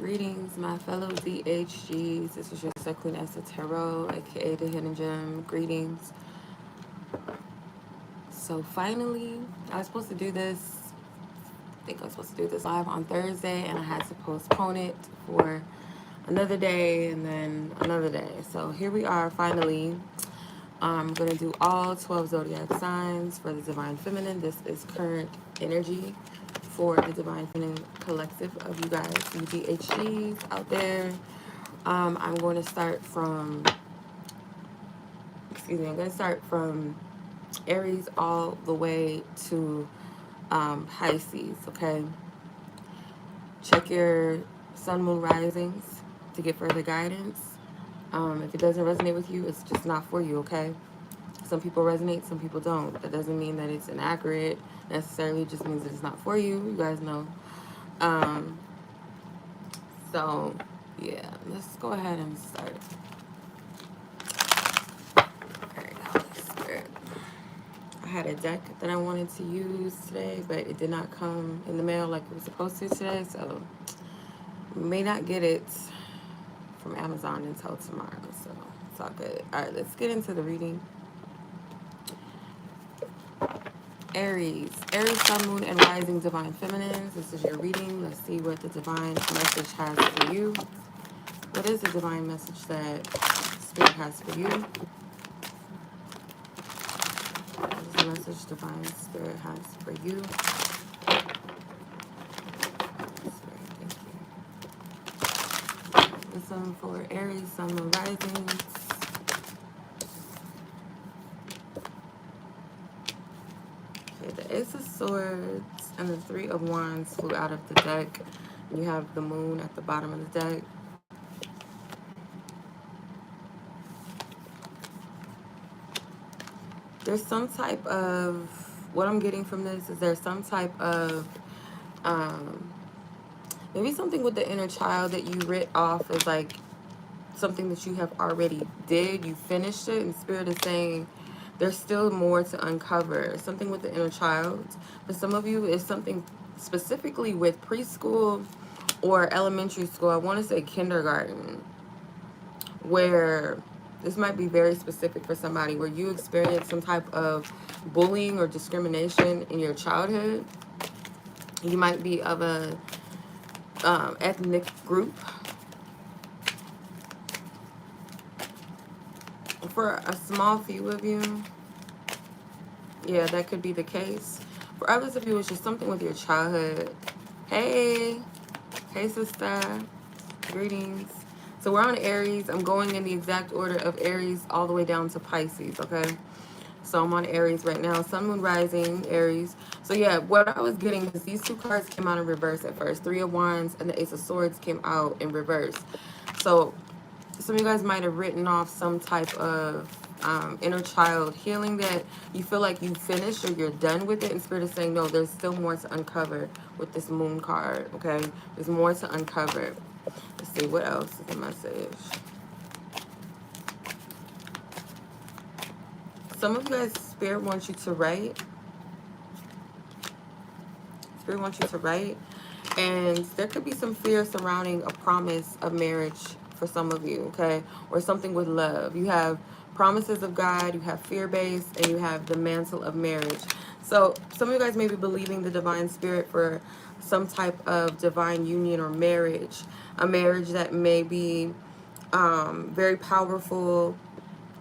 Greetings, my fellow DHGs. This is your Queen Esther Tarot, aka the Hidden Gem. Greetings. So finally, I was supposed to do this. I think I was supposed to do this live on Thursday, and I had to postpone it for another day and then another day. So here we are finally. I'm going to do all 12 zodiac signs for the Divine Feminine. This is current energy for the Divine Feminine collective of you guys, you DHGs out there. I'm going to start from, I'm going to start from Aries all the way to Pisces, okay? Check your sun, moon, risings to get further guidance. If it doesn't resonate with you, it's just not for you, okay? Some people resonate, some people don't. That doesn't mean that it's inaccurate necessarily. It just means that it's not for you. You guys know. So, yeah, let's go ahead and start. Alright, Holy Spirit. I had a deck that I wanted to use today, but it did not come in the mail like it was supposed to today, so may not get it from Amazon until tomorrow, so it's all good. Alright, let's get into the reading. Aries, sun, moon, and rising divine feminines. This is your reading. Let's see what the divine message has for you. What is the divine message that Spirit has for you? What is the message divine Spirit has for you? Spirit, thank you. Listen for Aries, sun, moon, rising. The Ace of Swords and the Three of Wands flew out of the deck. You have the moon at the bottom of the deck. There's some type of, what I'm getting from this is there's some type of, maybe something with the inner child that you writ off as like something that you have already did. You finished it, and Spirit is saying, there's still more to uncover. Something with the inner child. For some of you, it's something specifically with preschool or elementary school. I want to say kindergarten, where this might be very specific for somebody, where you experience some type of bullying or discrimination in your childhood. You might be of a ethnic group. For a small few of you, yeah, that could be the case. For others of you, it's just something with your childhood. Hey sister, greetings. So we're on Aries. I'm going in the exact order of Aries all the way down to Pisces, okay? So I'm on Aries right now. Sun, moon, rising, Aries. So yeah, what I was getting is these two cards came out in reverse at first. Three of Wands and the Ace of Swords came out in reverse. So some of you guys might have written off some type of inner child healing that you feel like you finished or you're done with it. And Spirit is saying, no, there's still more to uncover with this moon card, okay? There's more to uncover. Let's see, what else is the message? Some of you guys, Spirit wants you to write. Spirit wants you to write. And there could be some fear surrounding a promise of marriage for some of you, okay? Or something with love. You have promises of God, you have fear-based, and you have the mantle of marriage. So some of you guys may be believing the divine spirit for some type of divine union or marriage. A marriage that may be very powerful,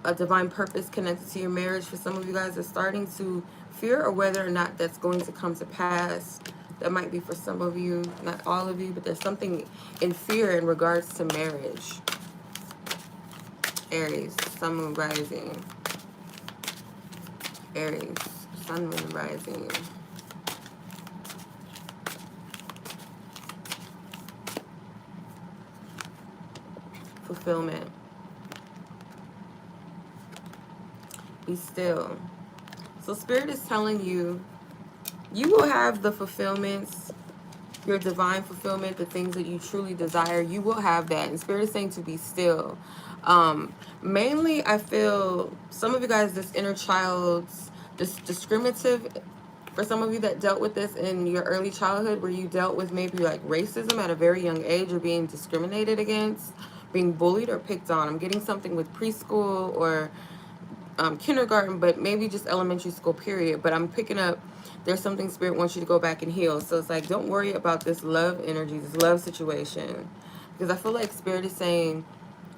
a divine purpose connected to your marriage. For some of you guys are starting to fear or whether or not that's going to come to pass. That might be for some of you, not all of you, but there's something in fear in regards to marriage. Aries, sun, moon, rising. Aries, sun, moon, rising. Fulfillment. Be still. So Spirit is telling you, you will have the fulfillments, your divine fulfillment, the things that you truly desire. You will have that. And Spirit is saying to be still. Mainly, I feel some of you guys, this inner child's, this discriminative For some of you that dealt with this in your early childhood, where you dealt with maybe like racism at a very young age, or being discriminated against, being bullied or picked on. I'm getting something with preschool or kindergarten, but maybe just elementary school period. But I'm picking up, there's something Spirit wants you to go back and heal. So it's like, don't worry about this love energy, this love situation, because I feel like Spirit is saying,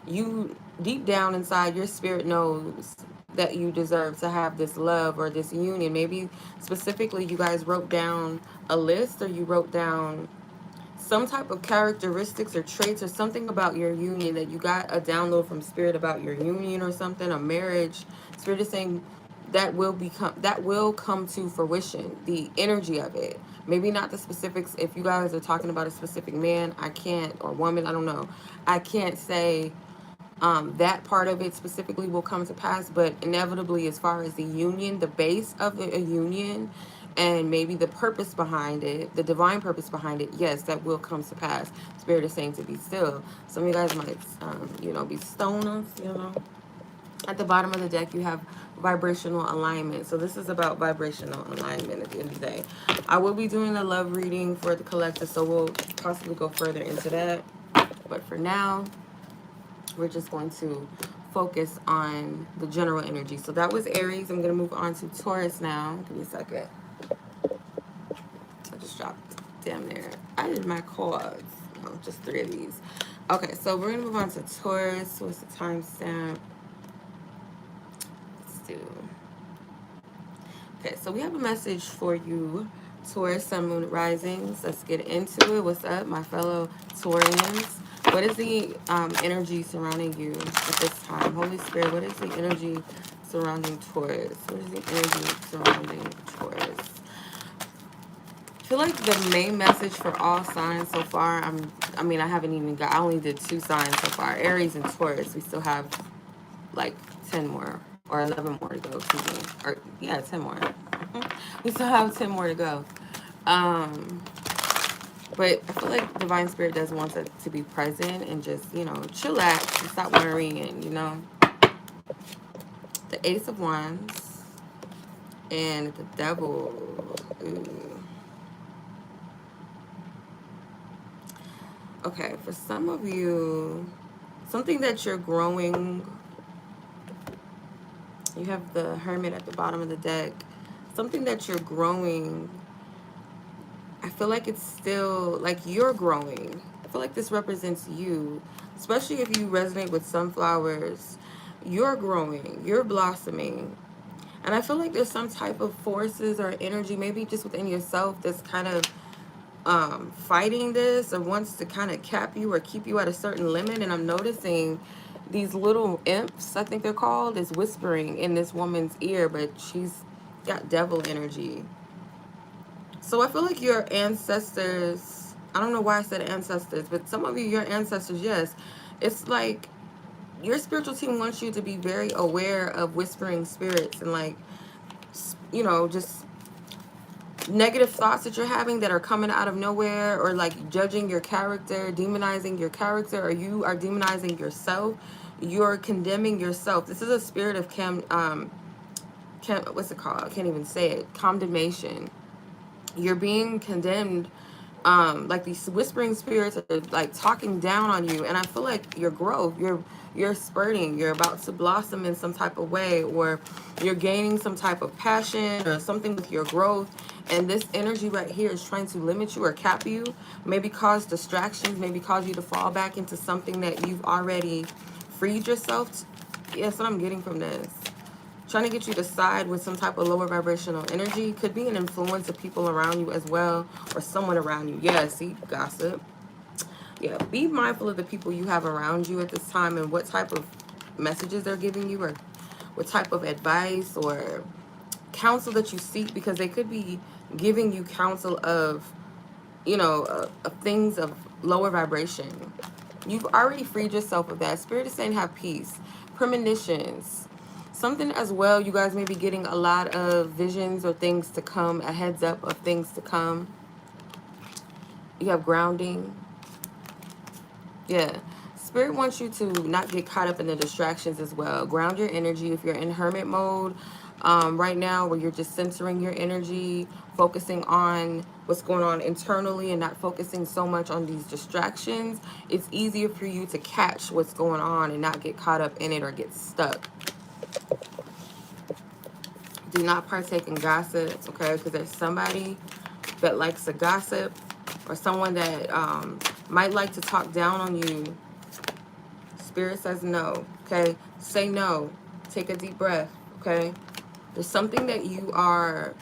you deep down inside, your spirit knows that you deserve to have this love or this union. Maybe specifically you guys wrote down a list, or you wrote down some type of characteristics or traits or something about your union, that you got a download from Spirit about your union or something, a marriage. Spirit is saying that will come to fruition, the energy of it. Maybe not the specifics. If you guys are talking about a specific man, I can't, or woman, I don't know, I can't say that part of it specifically will come to pass, but inevitably, as far as the union, the base of a union, and maybe the purpose behind it, the divine purpose behind it, yes, that will come to pass. Spirit is saying to be still. Some of you guys might, be stoners, At the bottom of the deck, you have vibrational alignment. So this is about vibrational alignment at the end of the day. I will be doing a love reading for the collective, so we'll possibly go further into that. But for now, we're just going to focus on the general energy. So that was Aries. I'm going to move on to Taurus now. Give me a second. I just dropped damn near. I did my cards. No, just 3 of these. Okay, so we're going to move on to Taurus. What's the timestamp? Let's do. Okay, so we have a message for you, Taurus, Sun, Moon, Risings. Let's get into it. What's up, my fellow Taurians? What is the energy surrounding you at this time? Holy Spirit, what is the energy surrounding Taurus? What is the energy surrounding Taurus? I feel like the main message for all signs so far, I only did 2 signs so far. Aries and Taurus. We still have like 10 more or 11 more to go. Excuse me. Or, yeah, 10 more. We still have 10 more to go. But I feel like Divine Spirit does want us to be present and just, chillax and stop worrying, The Ace of Wands and the Devil. Ooh. Okay, for some of you, something that you're growing, you have the Hermit at the bottom of the deck. Something that you're growing, I feel like it's still, like you're growing. I feel like this represents you, especially if you resonate with sunflowers. You're growing, you're blossoming. And I feel like there's some type of forces or energy, maybe just within yourself, that's kind of fighting this or wants to kind of cap you or keep you at a certain limit. And I'm noticing these little imps, I think they're called, is whispering in this woman's ear, but she's got devil energy. So I feel like your ancestors, I don't know why I said ancestors, but some of you, your ancestors, yes. It's like your spiritual team wants you to be very aware of whispering spirits and like, just negative thoughts that you're having that are coming out of nowhere, or like judging your character, demonizing your character, or you are demonizing yourself. You're condemning yourself. This is a spirit of what's it called? I can't even say it. Condemnation. You're being condemned. Like these whispering spirits are like talking down on you, and I feel like your growth, you're spurting, you're about to blossom in some type of way, or you're gaining some type of passion or something with your growth, and this energy right here is trying to limit you or cap you, maybe cause distractions, maybe cause you to fall back into something that you've already freed yourself to. Yes, what I'm getting from this. Trying to get you to side with some type of lower vibrational energy. Could be an influence of people around you as well, or someone around you. Yeah, see, gossip. Yeah, be mindful of the people you have around you at this time and what type of messages they're giving you, or what type of advice or counsel that you seek, because they could be giving you counsel of, of things of lower vibration. You've already freed yourself of that. Spirit is saying have peace. Premonitions. Something as well, you guys may be getting a lot of visions or things to come, a heads up of things to come. You have grounding. Yeah. Spirit wants you to not get caught up in the distractions as well. Ground your energy if you're in hermit mode right now, where you're just centering your energy. focusing on what's going on internally and not focusing so much on these distractions, it's easier for you to catch what's going on and not get caught up in it or get stuck. Do not partake in gossip, okay? Because there's somebody that likes to gossip, or someone that might like to talk down on you. Spirit says no, okay? Say no. Take a deep breath, okay? There's something that you are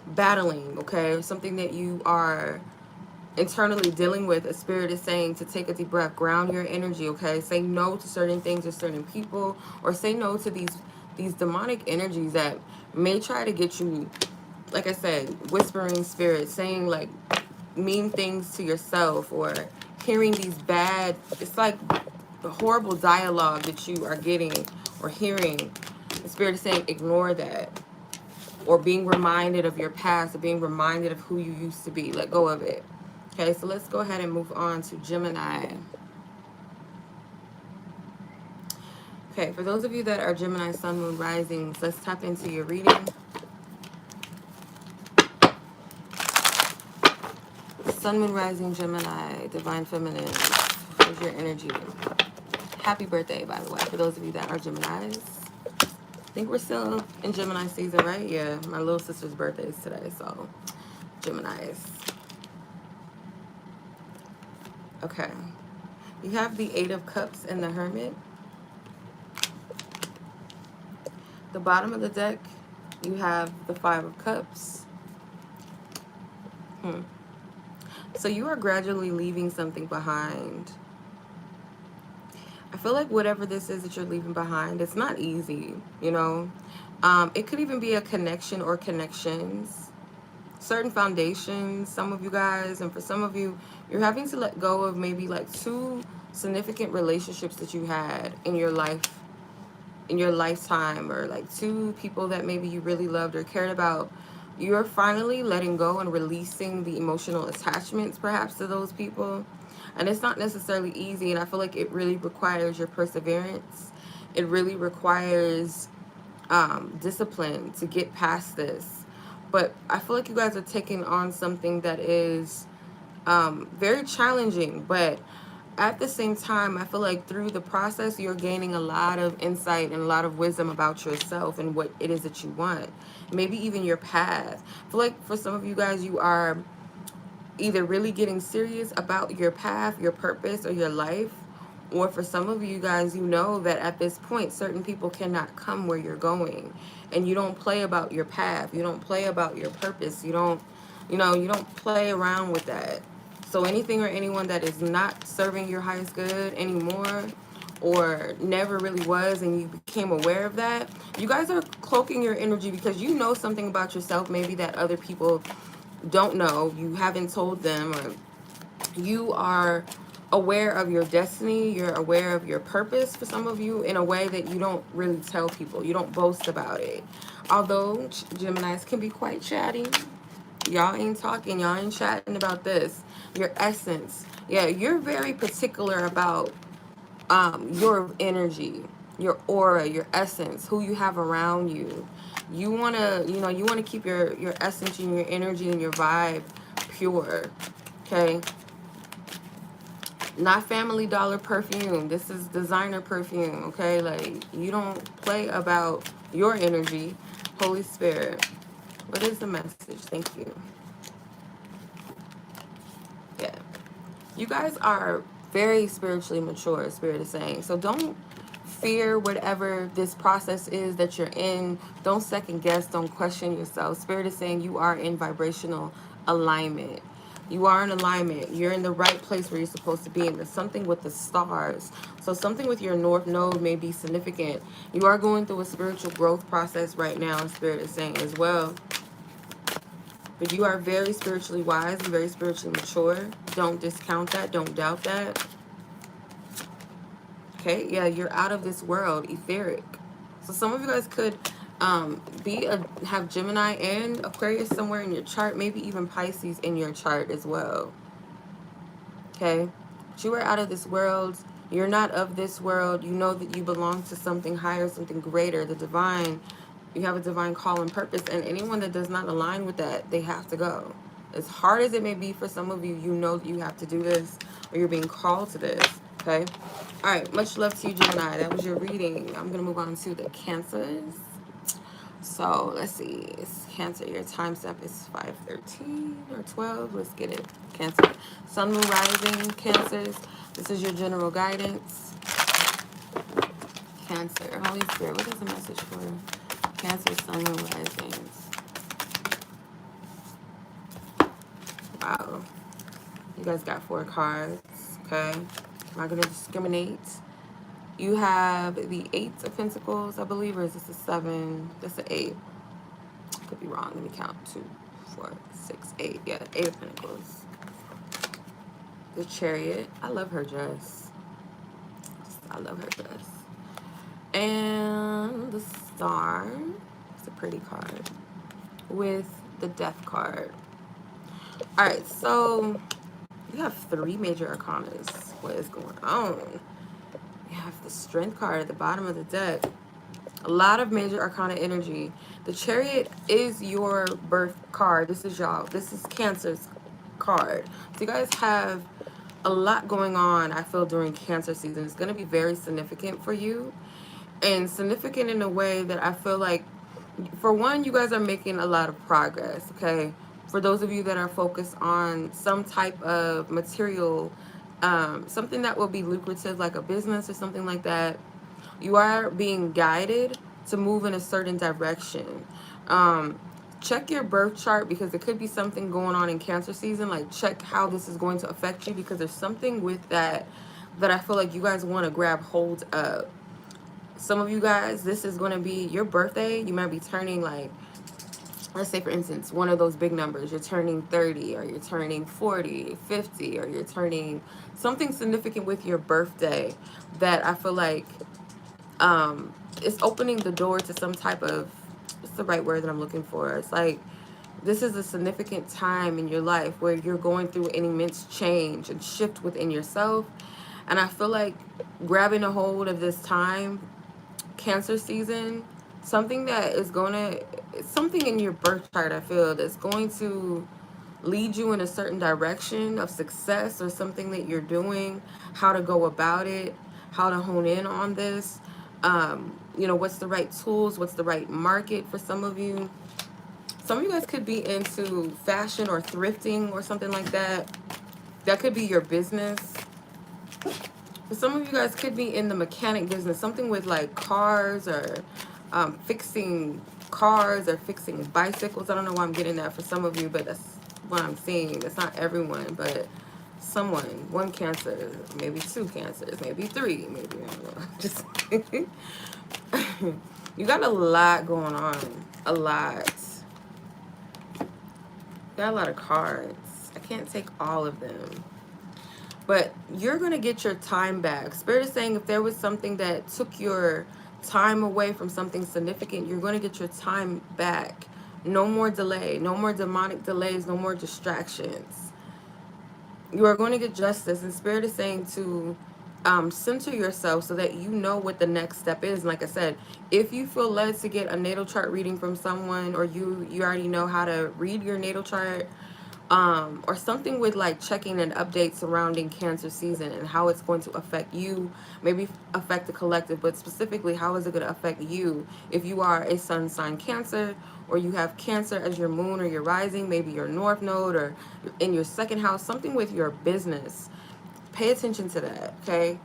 battling, okay? Something that you are internally dealing with. A spirit is saying to take a deep breath, ground your energy, okay? Say no to certain things or certain people, or say no to these demonic energies that may try to get you, like I said, whispering spirits, saying like mean things to yourself, or hearing these bad, it's like the horrible dialogue that you are getting or hearing. The spirit is saying ignore that, or being reminded of your past, or being reminded of who you used to be. Let go of it. Okay, so let's go ahead and move on to Gemini. Okay, for those of you that are Gemini, Sun, Moon, Risings, let's tap into your reading. Sun, Moon, Rising, Gemini, Divine Feminine. Here's your energy. Happy birthday, by the way, for those of you that are Geminis. I think we're still in Gemini season, right? Yeah, my little sister's birthday is today, so Geminis. Okay. You have the Eight of Cups and the Hermit. The bottom of the deck, you have the Five of Cups. So you are gradually leaving something behind. I feel like whatever this is that you're leaving behind, it's not easy, you know. It could even be a connection or connections, certain foundations, some of you guys, and for some of you, you're having to let go of maybe like 2 significant relationships that you had in your life, in your lifetime, or like 2 people that maybe you really loved or cared about. You're finally letting go and releasing the emotional attachments perhaps to those people. And it's not necessarily easy, and I feel like it really requires your perseverance. It really requires discipline to get past this. But I feel like you guys are taking on something that is very challenging, but at the same time, I feel like through the process, you're gaining a lot of insight and a lot of wisdom about yourself and what it is that you want. Maybe even your path. I feel like for some of you guys, you are either really getting serious about your path, your purpose, or your life. Or for some of you guys, you know that at this point, certain people cannot come where you're going. And you don't play about your path. You don't play about your purpose. You don't play around with that. So anything or anyone that is not serving your highest good anymore, or never really was, and you became aware of that, you guys are cloaking your energy because you know something about yourself maybe that other people don't know. You haven't told them, or you are aware of your destiny. You're aware of your purpose for some of you in a way that you don't really tell people. You don't boast about it. Although Geminis can be quite chatty. Y'all ain't talking. Y'all ain't chatting about this. Your essence. Yeah, you're very particular about your energy, your aura, your essence, who you have around you. You want to, you want to keep your essence and your energy and your vibe pure, okay? Not Family Dollar perfume. This is designer perfume, okay? Like, you don't play about your energy. Holy Spirit, what is the message? Thank you. Yeah. You guys are very spiritually mature, Spirit is saying. So don't fear whatever this process is that you're in. Don't second guess. Don't question yourself. Spirit is saying you are in vibrational alignment. You are in alignment. You're in the right place where you're supposed to be. And there's something with the stars. So something with your north node may be significant. You are going through a spiritual growth process right now, Spirit is saying as well. But you are very spiritually wise and very spiritually mature. Don't discount that. Don't doubt that. Okay, yeah, you're out of this world, etheric. So some of you guys could have Gemini and Aquarius somewhere in your chart, maybe even Pisces in your chart as well. Okay, but you are out of this world. You're not of this world. You know that you belong to something higher, something greater, the divine. You have a divine call and purpose, and anyone that does not align with that, they have to go. As hard as it may be for some of you, you know that you have to do this, or you're being called to this, okay? All right, much love to you, Gemini. That was your reading. I'm going to move on to the Cancers. So, let's see. It's Cancer. Your time step is 5:13 or 12. Let's get it. Cancer. Sun, Moon, Rising, Cancers. This is your general guidance. Cancer. Holy Spirit, what is the message for Cancer, Sun, Moon, Risings? Wow. You guys got 4 cards, okay? I'm not going to discriminate. You have the 8 of Pentacles, I believe, or is this the 7? That's the 8. Could be wrong. Let me count. 2, 4, 6, 8. Yeah, 8 of Pentacles. The Chariot. I love her dress. I love her dress. And the Star. It's a pretty card. With the Death card. Alright, so you have 3 major arcanas. What is going on? You have the Strength card at the bottom of the deck. A lot of major arcana energy. The Chariot is your birth card. This is y'all. This is Cancer's card. So you guys have a lot going on, I feel, during Cancer season. It's going to be very significant for you. And significant in a way that I feel like, for one, you guys are making a lot of progress, okay? For those of you that are focused on some type of material, something that will be lucrative, like a business or something like that, you are being guided to move in a certain direction. Check your birth chart, because there could be something going on in Cancer season. Like, check how this is going to affect you, because there's something with that I feel like you guys want to grab hold of. Some of you guys, this is going to be your birthday. You might be turning, like, let's say, for instance, one of those big numbers. You're turning 30, or you're turning 40, 50, or you're turning something significant with your birthday that I feel like it's opening the door to some type of, what's the right word that I'm looking for? It's like, this is a significant time in your life where you're going through an immense change and shift within yourself. And I feel like grabbing a hold of this time, Cancer season, something that is going to, something in your birth chart, I feel, that's going to lead you in a certain direction of success, or something that you're doing, how to go about it, how to hone in on this. You know, what's the right tools, what's the right market for some of you. Some of you guys could be into fashion or thrifting or something like that. That could be your business. But some of you guys could be in the mechanic business, something with like cars, or fixing cars, or fixing bicycles. I don't know why I'm getting that for some of you, but that's what I'm seeing. It's not everyone, but someone. 1 Cancer, maybe 2 Cancers, maybe 3, maybe, I don't know. Just you got a lot going on. A lot. You got a lot of cards. I can't take all of them. But you're going to get your time back. Spirit is saying if there was something that took your time away from something significant, you're going to get your time back. No more delay. No more demonic delays. No more distractions. You are going to get justice. And Spirit is saying to center yourself so that you know what the next step is. And like I said, if you feel led to get a natal chart reading from someone, or you already know how to read your natal chart, or something with like checking an update surrounding Cancer season and how it's going to affect you, maybe affect the collective, but specifically how is it going to affect you if you are a sun sign Cancer, or you have Cancer as your moon or your rising, maybe your north node, or in your 2nd house, something with your business. Pay attention to that, okay?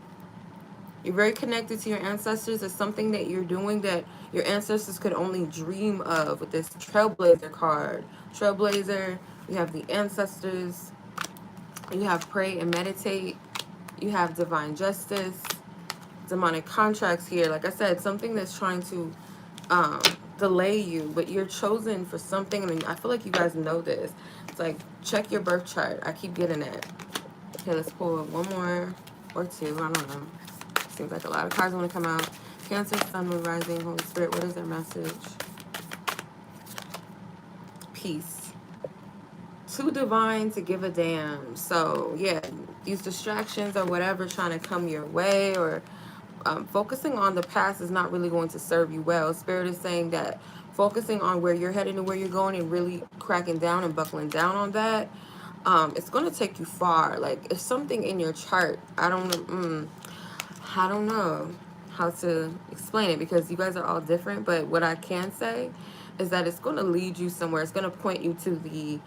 You're very connected to your ancestors. It's something that you're doing that your ancestors could only dream of with this Trailblazer card. Trailblazer, you have the ancestors, you have pray and meditate, you have divine justice, demonic contracts here. Like I said, something that's trying to delay you, but you're chosen for something. I mean, I feel like you guys know this. It's like, check your birth chart. I keep getting that. Okay, let's pull 1 more or 2. I don't know. Seems like a lot of cards want to come out. Cancer, Sun, Moon, Rising, Holy Spirit. What is their message? Peace. Too divine to give a damn. So, yeah, these distractions or whatever trying to come your way, or focusing on the past is not really going to serve you well. Spirit is saying that focusing on where you're headed and where you're going and really cracking down and buckling down on that, it's going to take you far. Like, if something in your chart, I don't know how to explain it, because you guys are all different, but what I can say is that it's going to lead you somewhere. It's going to point you to the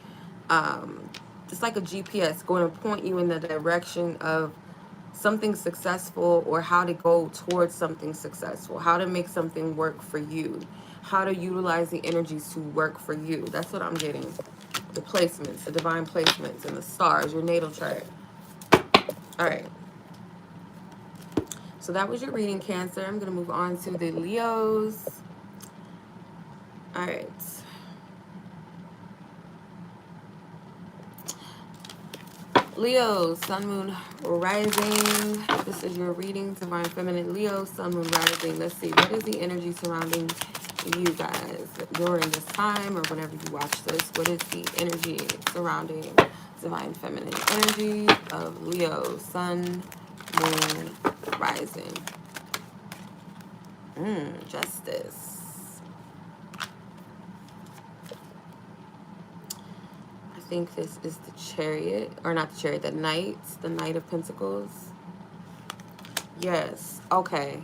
it's like a GPS, going to point you in the direction of something successful, or how to go towards something successful, how to make something work for you, how to utilize the energies to work for you. That's what I'm getting. The placements, the divine placements, and the stars, your natal chart. All right. So that was your reading, Cancer. I'm going to move on to the Leos. All right. Leo, sun, moon, rising. This is your reading, divine feminine. Leo, sun, moon, rising. Let's see, what is the energy surrounding you guys during this time, or whenever you watch this? What is the energy surrounding divine feminine energy of Leo, sun, moon, rising? Justice. I think this is the Chariot, or not the Chariot, the Knight of Pentacles. Yes. Okay.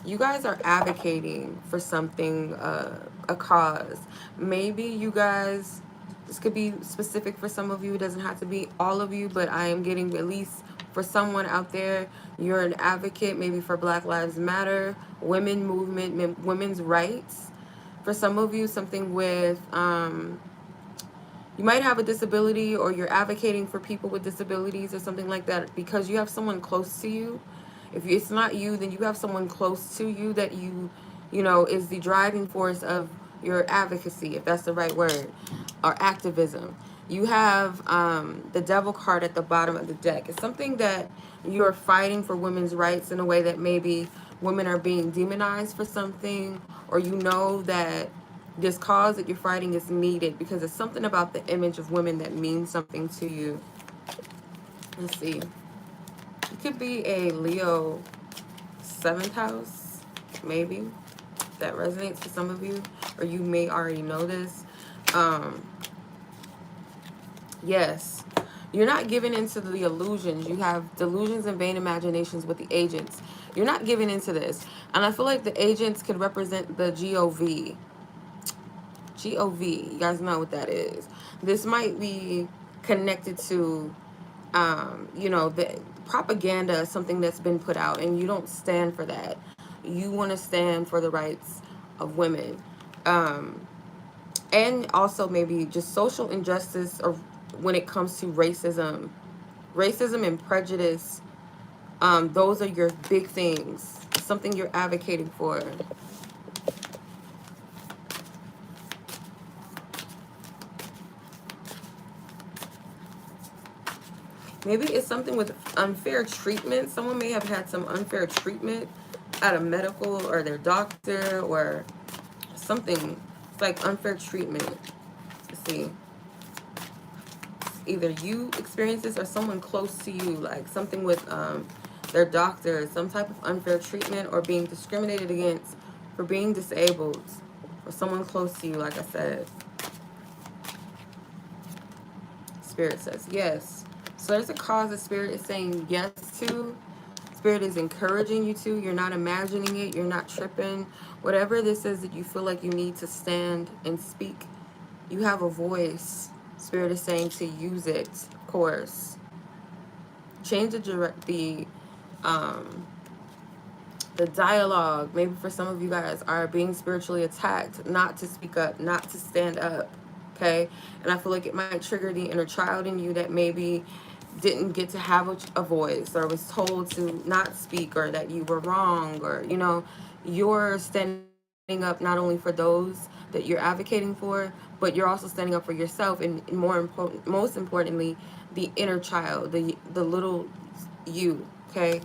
You guys are advocating for something, a cause. Maybe you guys, this could be specific for some of you. It doesn't have to be all of you, but I am getting, at least for someone out there, you're an advocate, maybe for Black Lives Matter, women movement, women's rights. For some of you, something with, you might have a disability, or you're advocating for people with disabilities or something like that, because you have someone close to you. If it's not you, then you have someone close to you that you know, is the driving force of your advocacy, if that's the right word, or activism. You have the Devil card at the bottom of the deck. It's something that you're fighting for women's rights in a way that maybe women are being demonized for something, or you know that this cause that you're fighting is needed because it's something about the image of women that means something to you. Let's see. It could be a Leo 7th house, maybe. That resonates for some of you, or you may already know this. Yes, you're not giving into the illusions. You have delusions and vain imaginations with the agents. You're not giving into this. And I feel like the agents could represent the GOV. GOV, you guys know what that is. This might be connected to, you know, the propaganda, something that's been put out, and you don't stand for that. You want to stand for the rights of women. And also maybe just social injustice, or when it comes to racism and prejudice. Those are your big things, something you're advocating for. Maybe it's something with unfair treatment. Someone may have had some unfair treatment at a medical, or their doctor, or something. It's like unfair treatment. Let's see. Either you experience this, or someone close to you, like something with their doctor, some type of unfair treatment, or being discriminated against for being disabled, or someone close to you, like I said. Spirit says yes. So there's a cause that Spirit is saying yes to. Spirit is encouraging you to. You're not imagining it. You're not tripping. Whatever this is that you feel like you need to stand and speak, you have a voice. Spirit is saying to use it, of course. Change the dialogue. Maybe for some of you guys are being spiritually attacked, not to speak up, not to stand up. Okay? And I feel like it might trigger the inner child in you that maybe didn't get to have a voice, or was told to not speak, or that you were wrong, or, you know, you're standing up not only for those that you're advocating for, but you're also standing up for yourself, and most importantly, the inner child, the little you. Okay?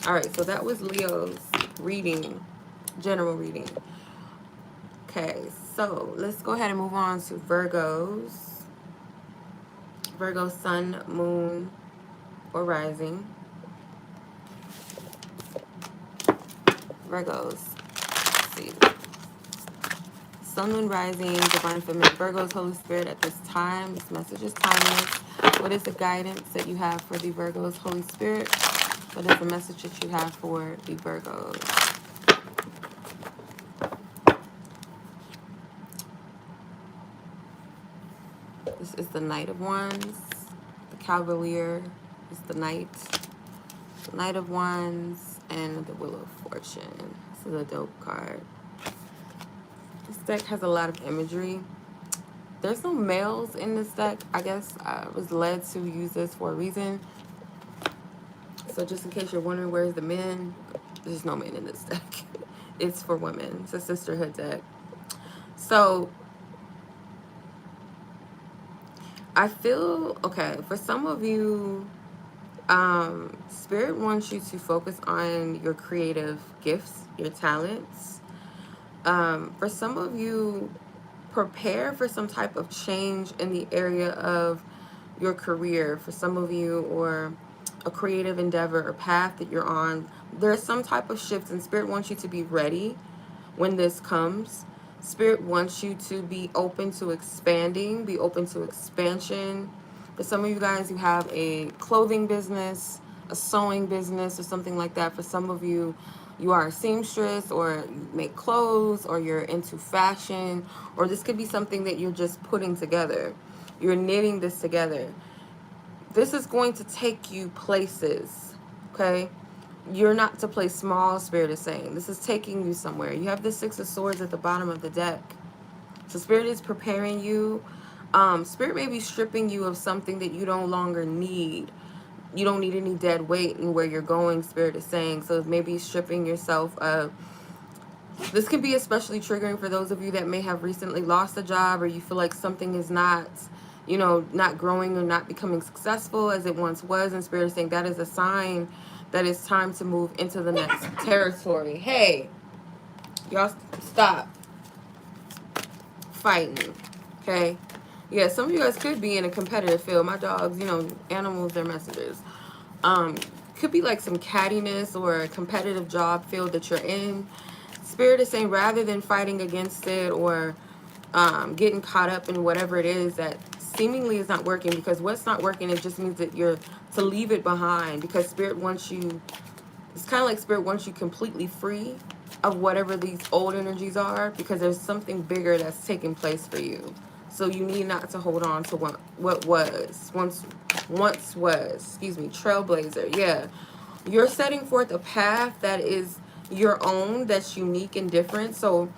All right, so that was Leo's reading, general reading. Okay, so let's go ahead and move on to Virgos. Virgo, sun, moon, or rising. Virgos. Let's see. Sun, Moon, Rising, Divine Feminine, Virgos, Holy Spirit at this time. This message is timeless. What is the guidance that you have for the Virgos, Holy Spirit? What is the message that you have for the Virgos? This is the Knight of Wands. The Cavalier is the Knight. The Knight of Wands and the Wheel of Fortune. This is a dope card. This deck has a lot of imagery. There's no males in this deck. I guess I was led to use this for a reason. So just in case you're wondering where's the men, there's no men in this deck. It's for women. It's a sisterhood deck. So I feel, okay, for some of you, Spirit wants you to focus on your creative gifts, your talents. For some of you, prepare for some type of change in the area of your career. For some of you, or a creative endeavor or path that you're on, there's some type of shift, and Spirit wants you to be ready when this comes. Spirit wants you to be open to expanding, be open to expansion. For some of you guys who have a clothing business, a sewing business, or something like that. For some of you, you are a seamstress, or you make clothes, or you're into fashion, or this could be something that you're just putting together. You're knitting this together. This is going to take you places, okay? You're not to play small, Spirit is saying. This is taking you somewhere. You have the Six of Swords at the bottom of the deck. So Spirit is preparing you. Spirit may be stripping you of something that you no longer need. You don't need any dead weight in where you're going, Spirit is saying. So maybe stripping yourself of... This can be especially triggering for those of you that may have recently lost a job, or you feel like something is not, you know, not growing or not becoming successful as it once was. And Spirit is saying that is a sign that it's time to move into the next territory. Hey, y'all stop fighting, okay? Yeah, some of you guys could be in a competitive field. My dogs, you know, animals, they're messengers. Could be like some cattiness or a competitive job field that you're in. Spirit is saying rather than fighting against it or getting caught up in whatever it is that seemingly is not working, because what's not working, it just means that you're to leave it behind, because Spirit wants you, it's kind of like Spirit wants you completely free of whatever these old energies are, because there's something bigger that's taking place for you. So you need not to hold on to what was, once was, excuse me, trailblazer. Yeah, you're setting forth a path that is your own, that's unique and different. So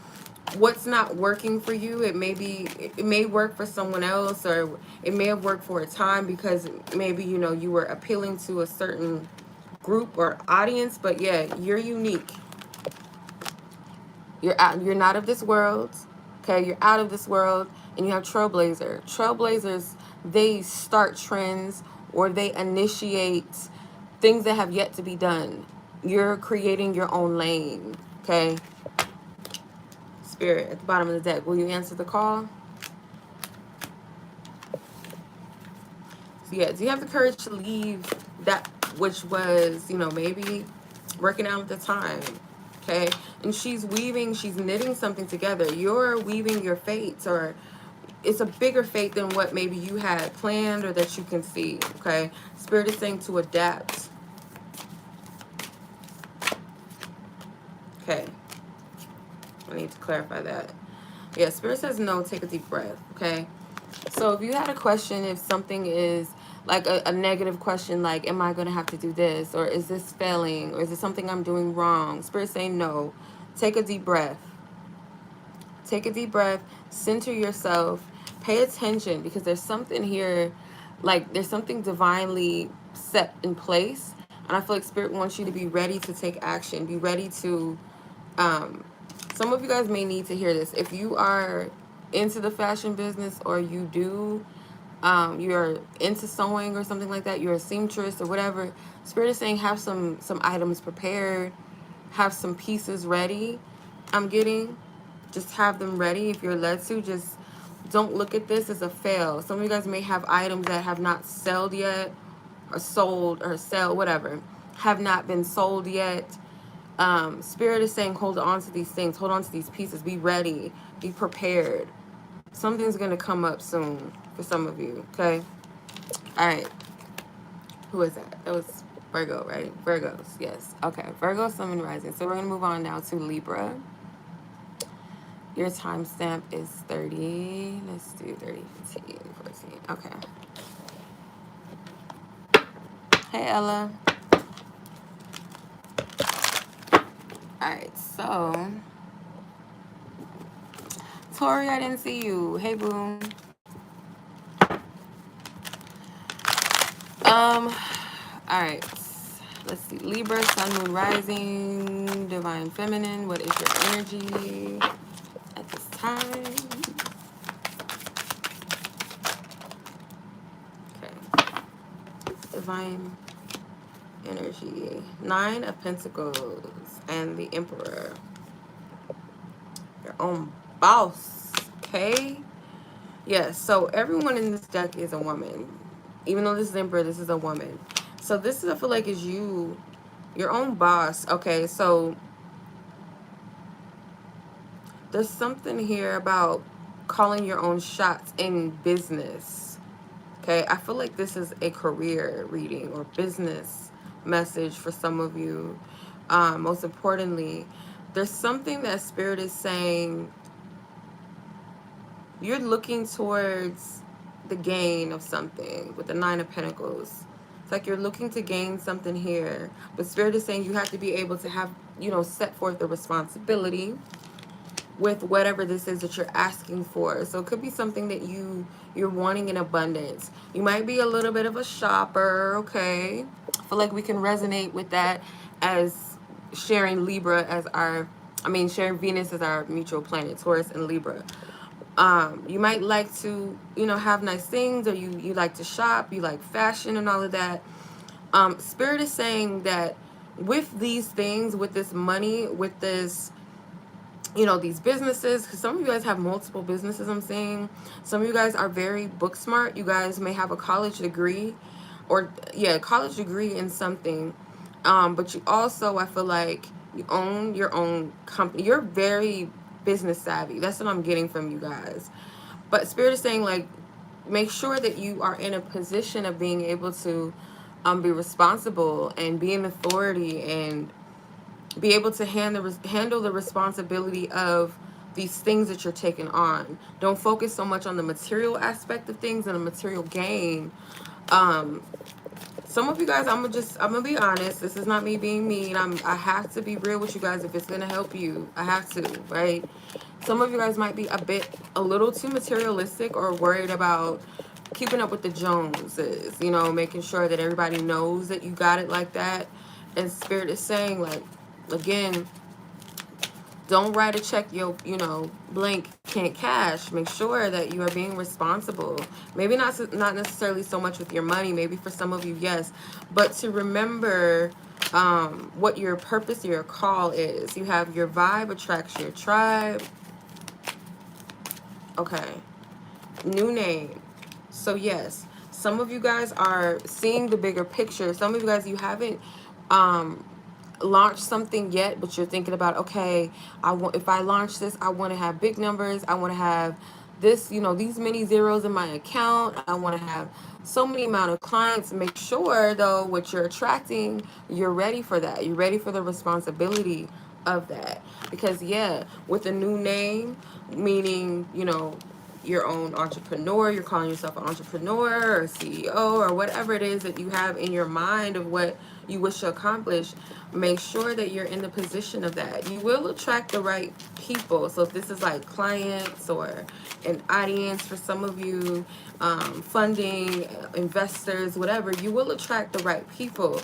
what's not working for you, it may work for someone else, or it may have worked for a time because maybe, you know, you were appealing to a certain group or audience. But yeah, you're unique. You're not of this world, okay? You're out of this world, and you have trailblazer. Trailblazers, they start trends, or they initiate things that have yet to be done. You're creating your own lane, okay? Spirit, at the bottom of the deck, will you answer the call? So yeah, do you have the courage to leave that which was, you know, maybe working out at the time, okay? And she's weaving, she's knitting something together. You're weaving your fates, or it's a bigger fate than what maybe you had planned or that you can see, okay? Spirit is saying to adapt. Okay. I need to clarify that. Yeah, Spirit says no, take a deep breath, okay? So if you had a question, if something is like a negative question, like, am I going to have to do this? Or is this failing? Or is it something I'm doing wrong? Spirit saying no. Take a deep breath. Take a deep breath. Center yourself. Pay attention, because there's something here, like there's something divinely set in place. And I feel like Spirit wants you to be ready to take action. Be ready to... some of you guys may need to hear this. If you are into the fashion business, or you do, you're into sewing or something like that, you're a seamstress or whatever, Spirit is saying have some items prepared, have some pieces ready. I'm getting, just have them ready if you're led to. Just don't look at this as a fail. Some of you guys may have items that have not sold yet, or sold, or sell, whatever, have not been sold yet. Spirit is saying hold on to these things, hold on to these pieces, be ready, be prepared. Something's going to come up soon for some of you, okay? All right. Who is that? That was Virgo, right? Virgos, yes. Okay, Virgo, Sun, and Rising. So we're going to move on now to Libra. Your timestamp is 30. Let's do 30, 15, 14. Okay. Hey, Ella. Alright, so Tori, I didn't see you. Hey, boom. Alright. Let's see. Libra, Sun, Moon, Rising, Divine Feminine. What is your energy at this time? Okay. Divine energy. 9 of Pentacles and the Emperor. Your own boss. Okay? Yes, so everyone in this deck is a woman. Even though this is Emperor, this is a woman. So this is, I feel like, is you, your own boss. Okay, so there's something here about calling your own shots in business. Okay, I feel like this is a career reading or business message for some of you. Most importantly, there's something that Spirit is saying. You're looking towards the gain of something with the 9 of Pentacles. It's like you're looking to gain something here. But Spirit is saying you have to be able to have, you know, set forth the responsibility with whatever this is that you're asking for. So it could be something that you're wanting in abundance. You might be a little bit of a shopper, okay? I feel like we can resonate with that as sharing Libra as our, sharing Venus as our mutual planet, Taurus and Libra. You might like to, you know, have nice things, or you like to shop, you like fashion and all of that. Spirit is saying that with these things, with this money, with this, you know, these businesses, because some of you guys have multiple businesses, I'm seeing. Some of you guys are very book smart. You guys may have a college degree, or college degree in something. But you also, I feel like you own your own company. You're very business savvy. That's what I'm getting from you guys. But Spirit is saying, like, make sure that you are in a position of being able to be responsible and be an authority and be able to handle the responsibility of these things that you're taking on. Don't focus so much on the material aspect of things and the material gain. Some of you guys, I'm gonna be honest. This is not me being mean. I have to be real with you guys if it's gonna help you. I have to, right? Some of you guys might be a little too materialistic or worried about keeping up with the Joneses, you know, making sure that everybody knows that you got it like that. And Spirit is saying, like, again, don't write a check you know, blank, can't cash. Make sure that you are being responsible. Maybe not necessarily so much with your money. Maybe for some of you, yes. But to remember what your purpose, your call is. You have your vibe attracts your tribe. Okay. New name. So yes, some of you guys are seeing the bigger picture. Some of you guys, you haven't launched something yet, but you're thinking about, okay, if I launch this, I want to have big numbers. I want to have this, you know, these many zeros in my account. I want to have so many amount of clients. Make sure though, what you're attracting, you're ready for that. You're ready for the responsibility of that. Because with a new name, meaning, you know, your own entrepreneur, you're calling yourself an entrepreneur or CEO or whatever it is that you have in your mind of what you wish to accomplish. Make sure that you're in the position of that. You will attract the right people. So if this is like clients or an audience for some of you, funding, investors, whatever, you will attract the right people.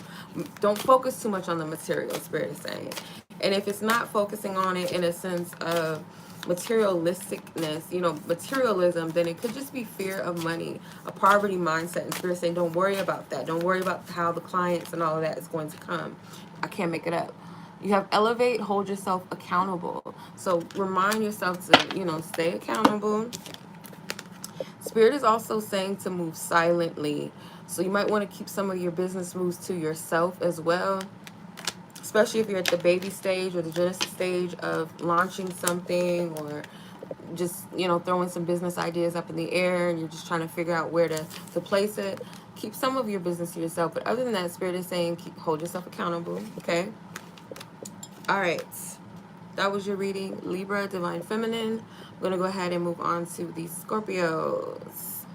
Don't focus too much on the material, Spirit is saying. And if it's not focusing on it in a sense of materialisticness, you know, materialism, then it could just be fear of money, a poverty mindset. And Spirit saying, don't worry about that. Don't worry about how the clients and all of that is going to come. I can't make it up. You have elevate, hold yourself accountable. So remind yourself to, you know, stay accountable. Spirit is also saying to move silently. So you might want to keep some of your business moves to yourself as well. especially if you're at the baby stage or the genesis stage of launching something, or just, you know, throwing some business ideas up in the air and you're just trying to figure out where to place it. Keep some of your business to yourself. But other than that, Spirit is saying hold yourself accountable, okay? All right. That was your reading, Libra, Divine Feminine. I'm going to go ahead and move on to the Scorpios.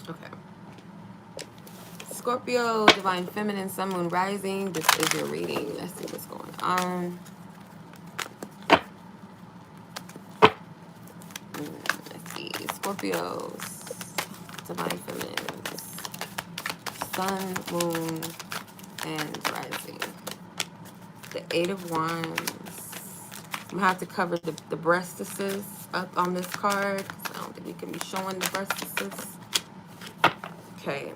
Okay. Scorpio, Divine Feminine, Sun, Moon, Rising. This is your reading. Let's see what's going on. Let's see. Scorpios, Divine Feminine, Sun, Moon, and Rising. The Eight of Wands. I'm going to have to cover the breastesses up on this card, because I don't think we can be showing the breastesses. Okay.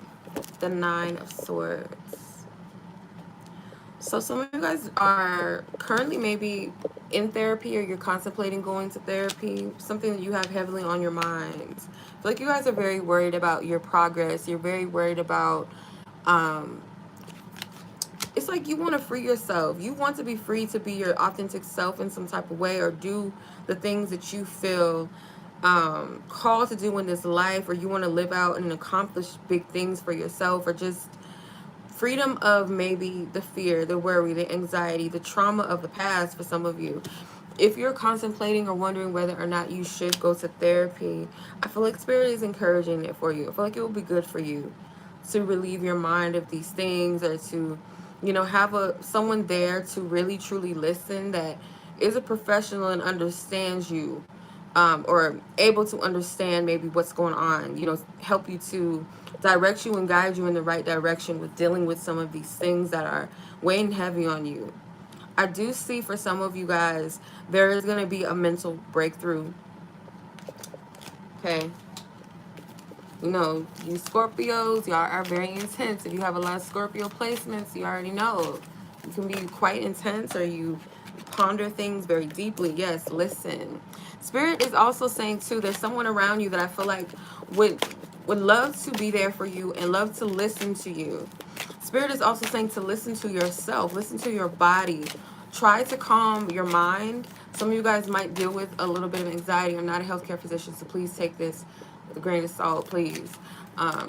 The Nine of Swords. So some of you guys are currently maybe in therapy, or you're contemplating going to therapy, something that you have heavily on your mind. I feel like you guys are very worried about your progress. You're very worried about, it's like you want to free yourself. You want to be free to be your authentic self in some type of way, or do the things that you feel called to do in this life, or you want to live out and accomplish big things for yourself, or just freedom of maybe the fear, the worry, the anxiety, the trauma of the past for some of you. If you're contemplating or wondering whether or not you should go to therapy, I feel like Spirit is encouraging it for you. I feel like it will be good for you to relieve your mind of these things, or to, you know, have someone there to really truly listen, that is a professional and understands you, or able to understand maybe what's going on, you know, help you to direct you and guide you in the right direction with dealing with some of these things that are weighing heavy on you. I do see for some of you guys, there is going to be a mental breakthrough. Okay. You know, you Scorpios, y'all are very intense. If you have a lot of Scorpio placements, you already know. You can be quite intense, or you ponder things very deeply. Yes, listen. Spirit is also saying, too, there's someone around you that I feel like would love to be there for you and love to listen to you. Spirit is also saying to listen to yourself, listen to your body. Try to calm your mind. Some of you guys might deal with a little bit of anxiety. I'm not a healthcare physician, so please take this with a grain of salt, please.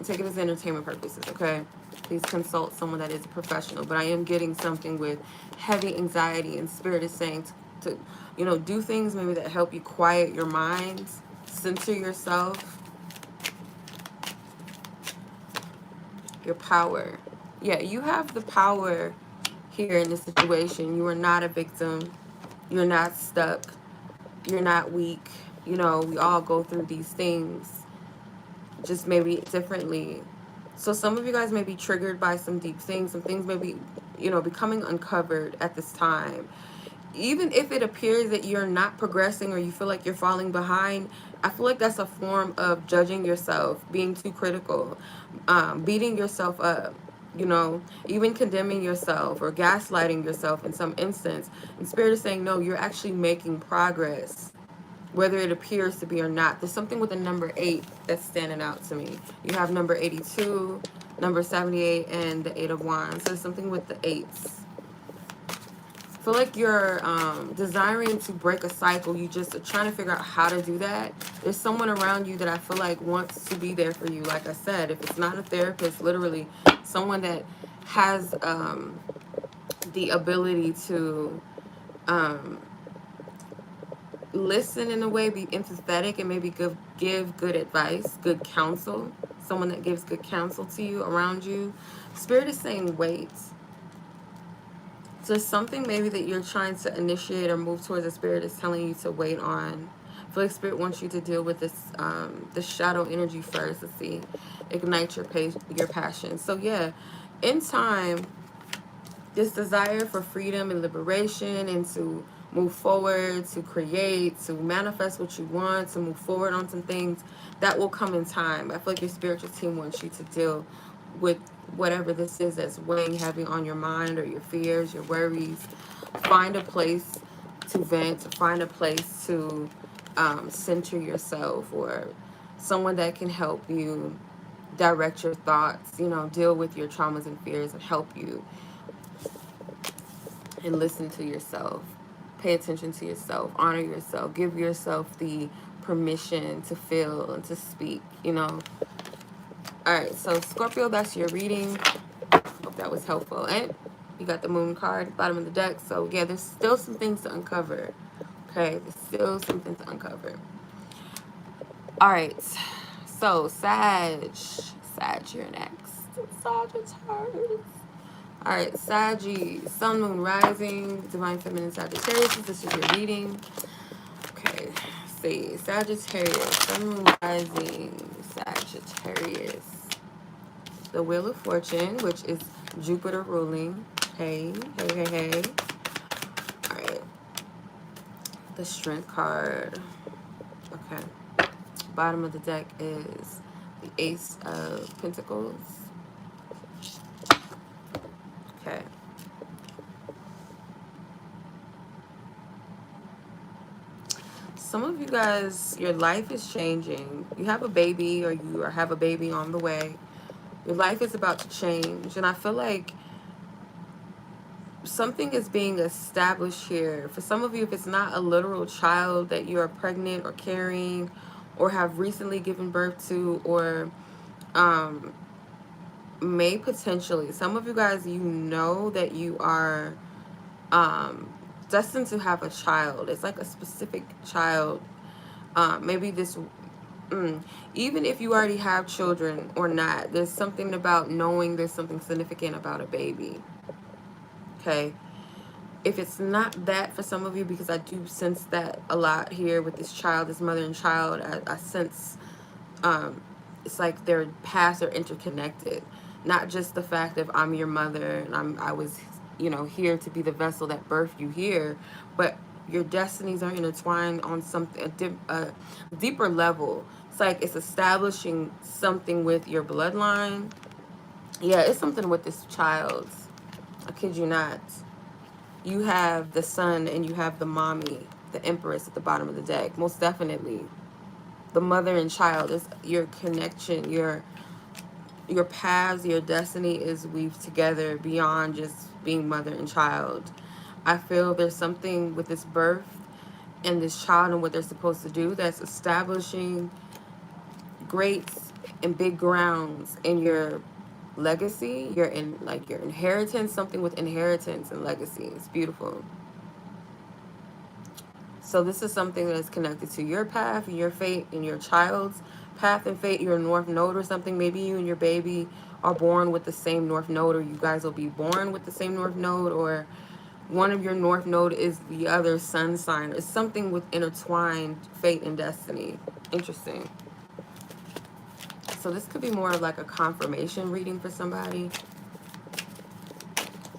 Take it as entertainment purposes, okay? Please consult someone that is a professional. But I am getting something with heavy anxiety, and Spirit is saying to you know, do things maybe that help you quiet your mind, center yourself. Your power. Yeah, you have the power here in this situation. You are not a victim. You're not stuck. You're not weak. You know, we all go through these things, just maybe differently. So some of you guys may be triggered by some deep things. Some things may be, you know, becoming uncovered at this time. Even if it appears that you're not progressing, or you feel like you're falling behind, I feel like that's a form of judging yourself, being too critical, beating yourself up, you know, even condemning yourself or gaslighting yourself in some instance. And Spirit is saying, no, you're actually making progress, whether it appears to be or not. There's something with the number 8 that's standing out to me. You have number 82, number 78, and the 8 of Wands. So there's something with the 8s. I feel like you're desiring to break a cycle. You just are trying to figure out how to do that. There's someone around you that I feel like wants to be there for you. Like I said, if it's not a therapist, literally someone that has the ability to listen in a way, be empathetic, and maybe give good advice, good counsel. Someone that gives good counsel to you around you. Spirit is saying wait. So there's something maybe that you're trying to initiate or move towards. The Spirit is telling you to wait on. I feel like Spirit wants you to deal with this shadow energy first. Let's see. Ignite your passion. So yeah, in time, this desire for freedom and liberation, and to move forward, to create, to manifest what you want, to move forward on some things, that will come in time. I feel like your spiritual team wants you to deal with whatever this is that's weighing heavy on your mind, or your fears, your worries. Find a place to vent, find a place to center yourself, or someone that can help you direct your thoughts, you know, deal with your traumas and fears and help you. And listen to yourself. Pay attention to yourself. Honor yourself. Give yourself the permission to feel and to speak, you know. Alright, so Scorpio, that's your reading. Hope that was helpful. And you got the moon card, bottom of the deck. So yeah, there's still some things to uncover. Okay, there's still something to uncover. Alright, so Sag, you're next. Sagittarius. Alright, Saggy, Sun, Moon, Rising, Divine Feminine Sagittarius. This is your reading. Okay, let's see. Sagittarius, Sun, Moon, Rising, Sagittarius. The Wheel of Fortune, which is Jupiter ruling. Hey. Alright. The Strength card. Okay. Bottom of the deck is the Ace of Pentacles. Okay. Some of you guys, your life is changing. You have a baby, or you have a baby on the way. Your life is about to change. And I feel like something is being established here. For some of you, if it's not a literal child that you are pregnant or carrying or have recently given birth to, or may potentially, some of you guys, you know that you are destined to have a child. It's like a specific child. Maybe this, even if you already have children or not, there's something about knowing there's something significant about a baby. Okay. If it's not that for some of you, because I do sense that a lot here with this child, this mother and child, I sense it's like their paths are interconnected. Not just the fact of I'm your mother and I was, you know, here to be the vessel that birthed you here, but your destinies are intertwined on something, a deeper level. It's like it's establishing something with your bloodline. Yeah, it's something with this child. I kid you not. You have the sun and you have the mommy, the empress at the bottom of the deck. Most definitely. The mother and child is your connection, your paths, your destiny is weaved together beyond just being mother and child. I feel there's something with this birth and this child and what they're supposed to do that's establishing great and big grounds in your legacy, your inheritance, something with inheritance and legacy. It's beautiful. So this is something that is connected to your path and your fate and your child's path and fate, your North Node or something. Maybe you and your baby are born with the same North Node, or you guys will be born with the same North Node, or one of your North Node is the other sun sign. It's something with intertwined fate and destiny. Interesting. So this could be more of like a confirmation reading for somebody,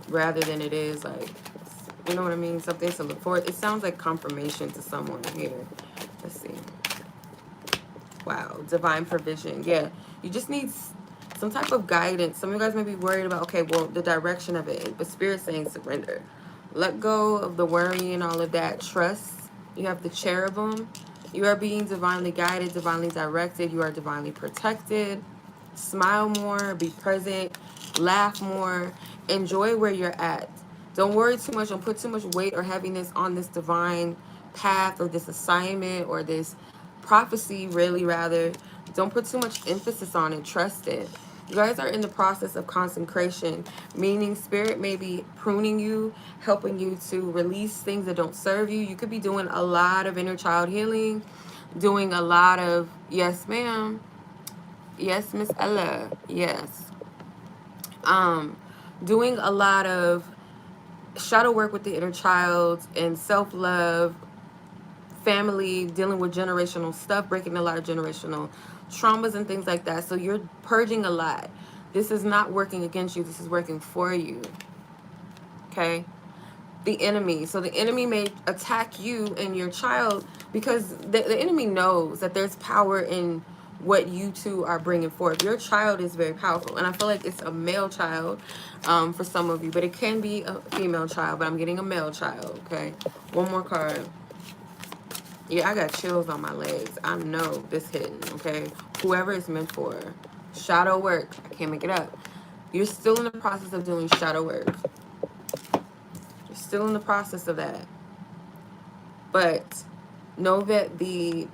rather than it is like, you know what I mean? Something to look forward. It sounds like confirmation to someone here. Let's see. Wow. Divine provision. Yeah. You just need some type of guidance. Some of you guys may be worried about, okay, well, the direction of it. But Spirit's saying surrender. Let go of the worry and all of that. Trust. You have the cherubim. You are being divinely guided, divinely directed. You are divinely protected. Smile more. Be present. Laugh more. Enjoy where you're at. Don't worry too much. Don't put too much weight or heaviness on this divine path or this assignment or this prophecy, really, rather. Don't put too much emphasis on it. Trust it. You guys are in the process of consecration, meaning Spirit may be pruning you, helping you to release things that don't serve you. You could be doing a lot of inner child healing, doing a lot of, yes, ma'am. Yes, Miss Ella. Yes. Doing a lot of shadow work with the inner child and self-love, family, dealing with generational stuff, breaking a lot of generational traumas and things like that. So you're purging a lot. This is not working against you. This is working for you. Okay? The enemy. So the enemy may attack you and your child because the enemy knows that there's power in what you two are bringing forth. Your child is very powerful. And I feel like it's a male child for some of you. But it can be a female child. But I'm getting a male child. Okay? One more card. Yeah, I got chills on my legs. I know this hitting, okay? Whoever it's meant for. Shadow work. I can't make it up. You're still in the process of doing shadow work. You're still in the process of that. But know that the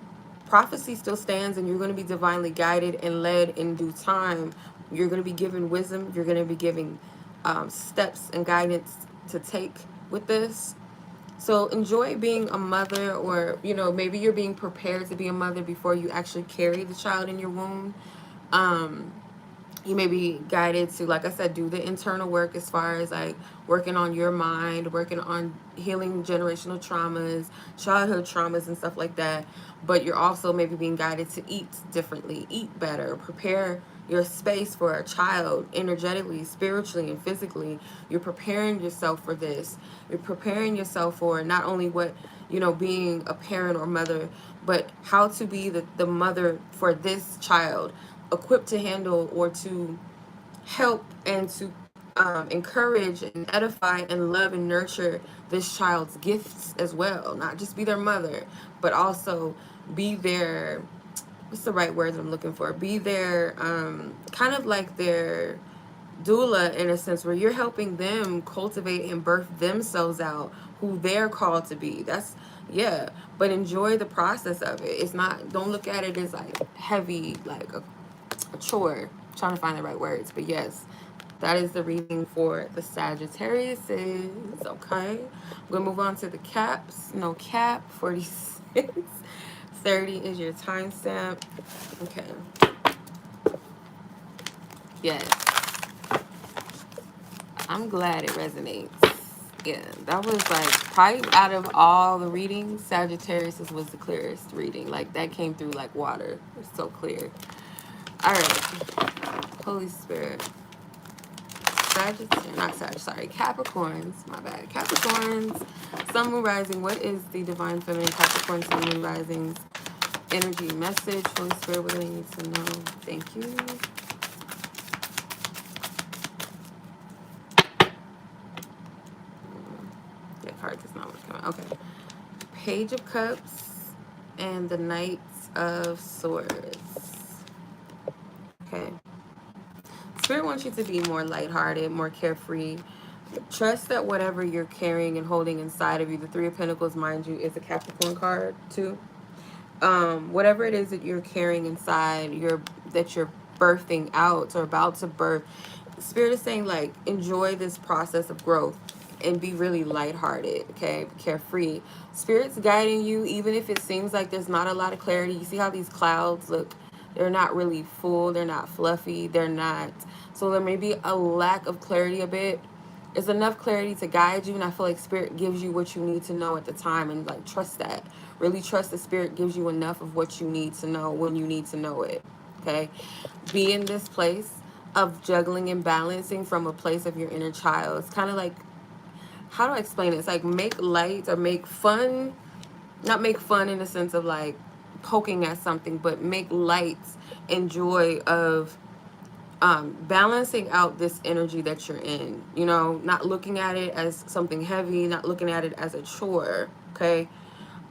prophecy still stands, and you're going to be divinely guided and led in due time. You're going to be given wisdom. You're going to be giving steps and guidance to take with this. So enjoy being a mother, or, you know, maybe you're being prepared to be a mother before you actually carry the child in your womb. You may be guided to, like I said, do the internal work as far as like working on your mind, working on healing generational traumas, childhood traumas and stuff like that. But you're also maybe being guided to eat differently, eat better, prepare your space for a child energetically, spiritually, and physically. You're preparing yourself for this. You're preparing yourself for not only what, you know, being a parent or mother, but how to be the mother for this child, equipped to handle or to help and to encourage and edify and love and nurture this child's gifts as well. Not just be their mother, but also be their, what's the right words I'm looking for? Be their, kind of like their doula in a sense, where you're helping them cultivate and birth themselves out who they're called to be. That's, yeah, but enjoy the process of it. It's not, don't look at it as like heavy, like a chore. I'm trying to find the right words, but yes, that is the reading for the Sagittarius. Okay, we'll move on to the caps. No cap. 46. 30 is your timestamp. Okay. Yes, I'm glad it resonates. Yeah, that was like probably out of all the readings, Sagittarius was the clearest reading. Like that came through like water. It's so clear. All right, Holy Spirit. Sagittarius, not Sag, sorry, Capricorns, my bad. Capricorns, Sun, Moon, Rising. What is the Divine Feminine Capricorn, Sun, Moon, Rising's energy message? Holy Spirit, what do they need to know? Thank you. That card does not want to come out. Okay. Page of Cups and the Knight of Swords. Okay. Spirit wants you to be more lighthearted, more carefree. Trust that whatever you're carrying and holding inside of you, the Three of Pentacles, mind you, is a Capricorn card too. Whatever it is that you're carrying inside, that you're birthing out or about to birth, Spirit is saying like enjoy this process of growth and be really lighthearted, okay, carefree. Spirit's guiding you, even if it seems like there's not a lot of clarity. You see how these clouds look? They're not really full. They're not fluffy. They're not. So there may be a lack of clarity a bit. It's enough clarity to guide you, and I feel like Spirit gives you what you need to know at the time, and like trust that. Really trust the Spirit gives you enough of what you need to know when you need to know it. Okay? Be in this place of juggling and balancing from a place of your inner child. It's kind of like, how do I explain it? It's like make light or make fun, not make fun in the sense of like poking at something, but make light and joy of balancing out this energy that you're in, you know, not looking at it as something heavy, not looking at it as a chore. Okay.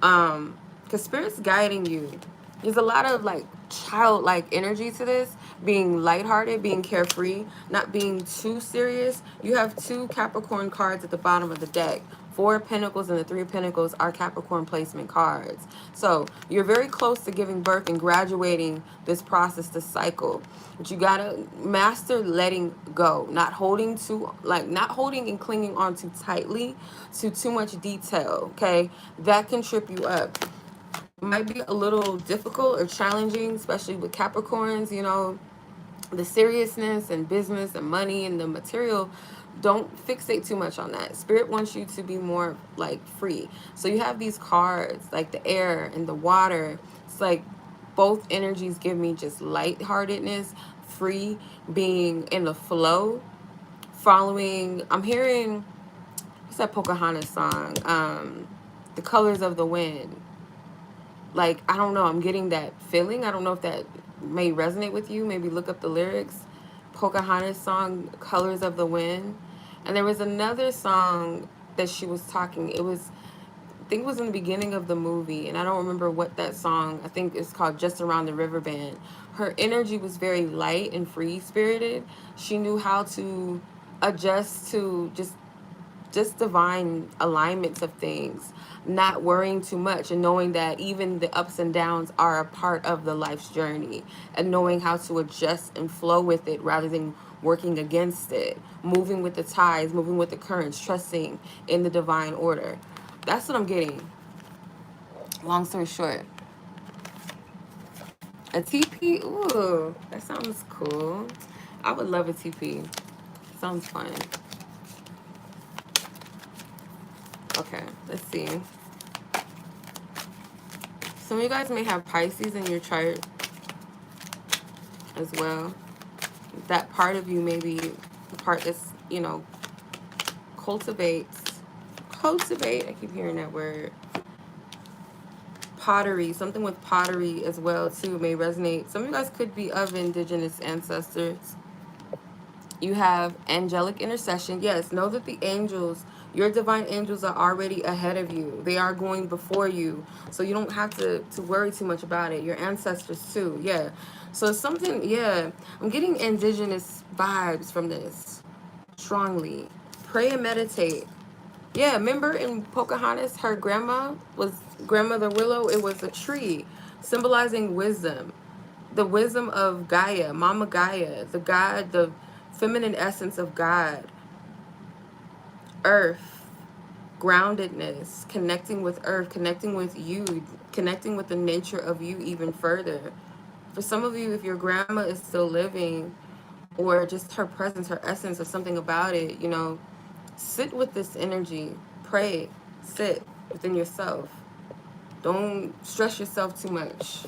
Because Spirit's guiding you. There's a lot of like childlike energy to this, being lighthearted, being carefree, not being too serious. You have two Capricorn cards at the bottom of the deck. Four of Pentacles and the Three of Pentacles are Capricorn placement cards. So you're very close to giving birth and graduating this process, this cycle. But you gotta master letting go, not holding and clinging on too tightly to too much detail. Okay, that can trip you up. Might be a little difficult or challenging, especially with Capricorns. You know, the seriousness and business and money and the material. Don't fixate too much on that. Spirit wants you to be more like free. So you have these cards like the air and the water. It's like both energies give me just lightheartedness, free, being in the flow, following. I'm hearing, what's that Pocahontas song? The Colors of the Wind. Like, I don't know, I'm getting that feeling. I don't know if that may resonate with you. Maybe look up the lyrics. Pocahontas song, Colors of the Wind. And there was another song that she was talking. It was think it was in the beginning of the movie, and I don't remember what that song, I think it's called Just Around the River Band. Her energy was very light and free spirited. She knew how to adjust to just divine alignments of things, not worrying too much, and knowing that even the ups and downs are a part of the life's journey, and knowing how to adjust and flow with it rather than working against it, moving with the tides, moving with the currents, trusting in the divine order. That's what I'm getting. Long story short, a TP, ooh, that sounds cool. I would love a TP. Sounds fun. Okay, let's see. Some of you guys may have Pisces in your chart as well. That part of you may be the part that's, you know, cultivate, I keep hearing that word. Pottery, something with pottery as well too may resonate. Some of you guys could be of indigenous ancestors. You have angelic intercession. Yes, know that the angels, your divine angels, are already ahead of you. They are going before you. So you don't have to worry too much about it. Your ancestors too. Yeah. So something, yeah. I'm getting indigenous vibes from this strongly. Pray and meditate. Yeah, remember in Pocahontas, her grandmother Willow, it was a tree symbolizing wisdom. The wisdom of Gaia, Mama Gaia, the God, the feminine essence of God, earth, groundedness, connecting with earth, connecting with you, connecting with the nature of you even further. For some of you, if your grandma is still living, or just her presence, her essence, or something about it, you know, sit with this energy, pray, sit within yourself. Don't stress yourself too much.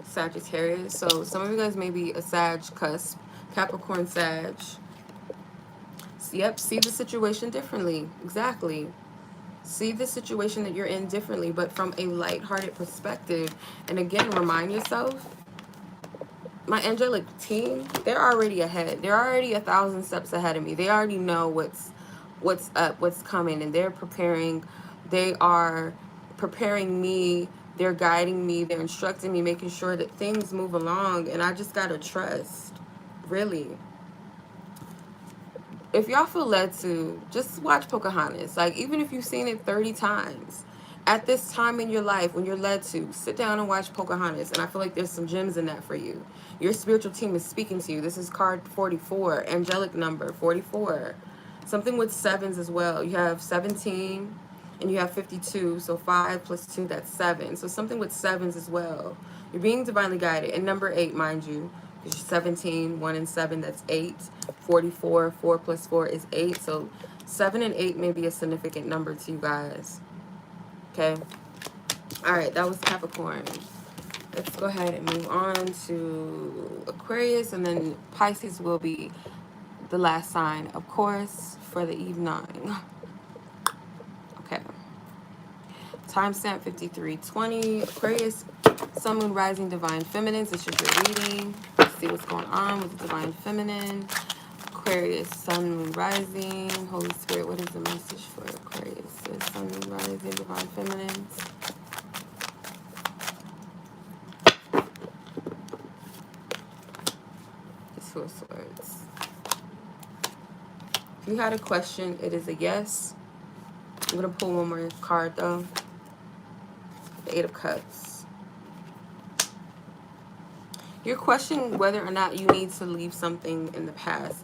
Sagittarius. So some of you guys may be a Sag cusp, Capricorn Sag. Yep, see the situation differently. Exactly. See the situation that you're in differently, but from a lighthearted perspective. And again, remind yourself, my angelic team, they're already ahead. They're already 1,000 steps ahead of me. They already know what's up, what's coming, and they're preparing. They are preparing me. They're guiding me. They're instructing me, making sure that things move along. And I just gotta trust, really. If y'all feel led to, just watch Pocahontas. Like, even if you've seen it 30 times, at this time in your life, when you're led to, sit down and watch Pocahontas. And I feel like there's some gems in that for you. Your spiritual team is speaking to you. This is card 44, angelic number 44. Something with sevens as well. You have 17 and you have 52. So 5 plus 2, that's 7. So something with sevens as well. You're being divinely guided. And number 8, mind you. 17, 1 and 7, that's 8. 44, 4 plus 4 is 8. So 7 and 8 may be a significant number to you guys. Okay. All right, that was Capricorn. Let's go ahead and move on to Aquarius, and then Pisces will be the last sign, of course, for the evening. Okay. Timestamp 53:20. Aquarius, Sun, Moon, Rising, Divine Feminines. This is your reading. Let's see what's going on with the Divine Feminine. Aquarius, Sun, Moon, Rising. Holy Spirit, what is the message for Aquarius? Sun, Moon, Rising, Divine Feminines. The Two of Swords. If you had a question, it is a yes. I'm going to pull one more card, though. The Eight of Cups. You're questioning whether or not you need to leave something in the past.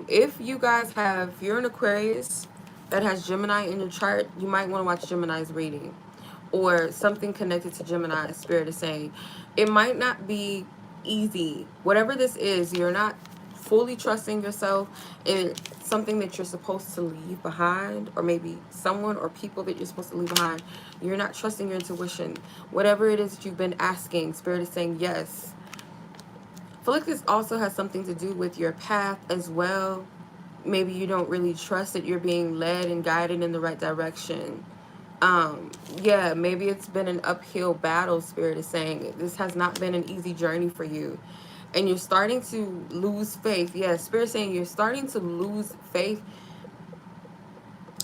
If you guys have, if you're an Aquarius that has Gemini in your chart, you might want to watch Gemini's reading. Or something connected to Gemini. Spirit is saying it might not be easy. Whatever this is, you're not fully trusting yourself. It's something that you're supposed to leave behind, or maybe someone or people that you're supposed to leave behind. You're not trusting your intuition. Whatever it is that you've been asking, Spirit is saying yes. I feel like this also has something to do with your path as well. Maybe you don't really trust that you're being led and guided in the right direction. Yeah, maybe it's been an uphill battle, Spirit is saying. This has not been an easy journey for you. and you're starting to lose faith. Yeah, Spirit saying you're starting to lose faith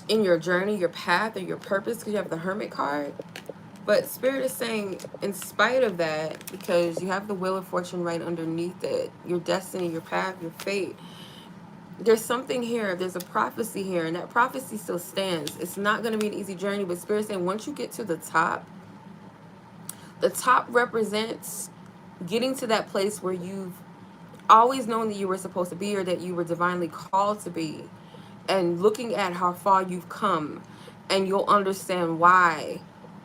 in your journey, your path, or your purpose, because you have the Hermit card. But Spirit is saying, in spite of that, because you have the Wheel of Fortune right underneath it, your destiny, your path, your fate, there's something here. There's a prophecy here, and that prophecy still stands. It's not going to be an easy journey, but Spirit is saying once you get to the top represents getting to that place where you've always known that you were supposed to be, or that you were divinely called to be, and looking at how far you've come, and you'll understand why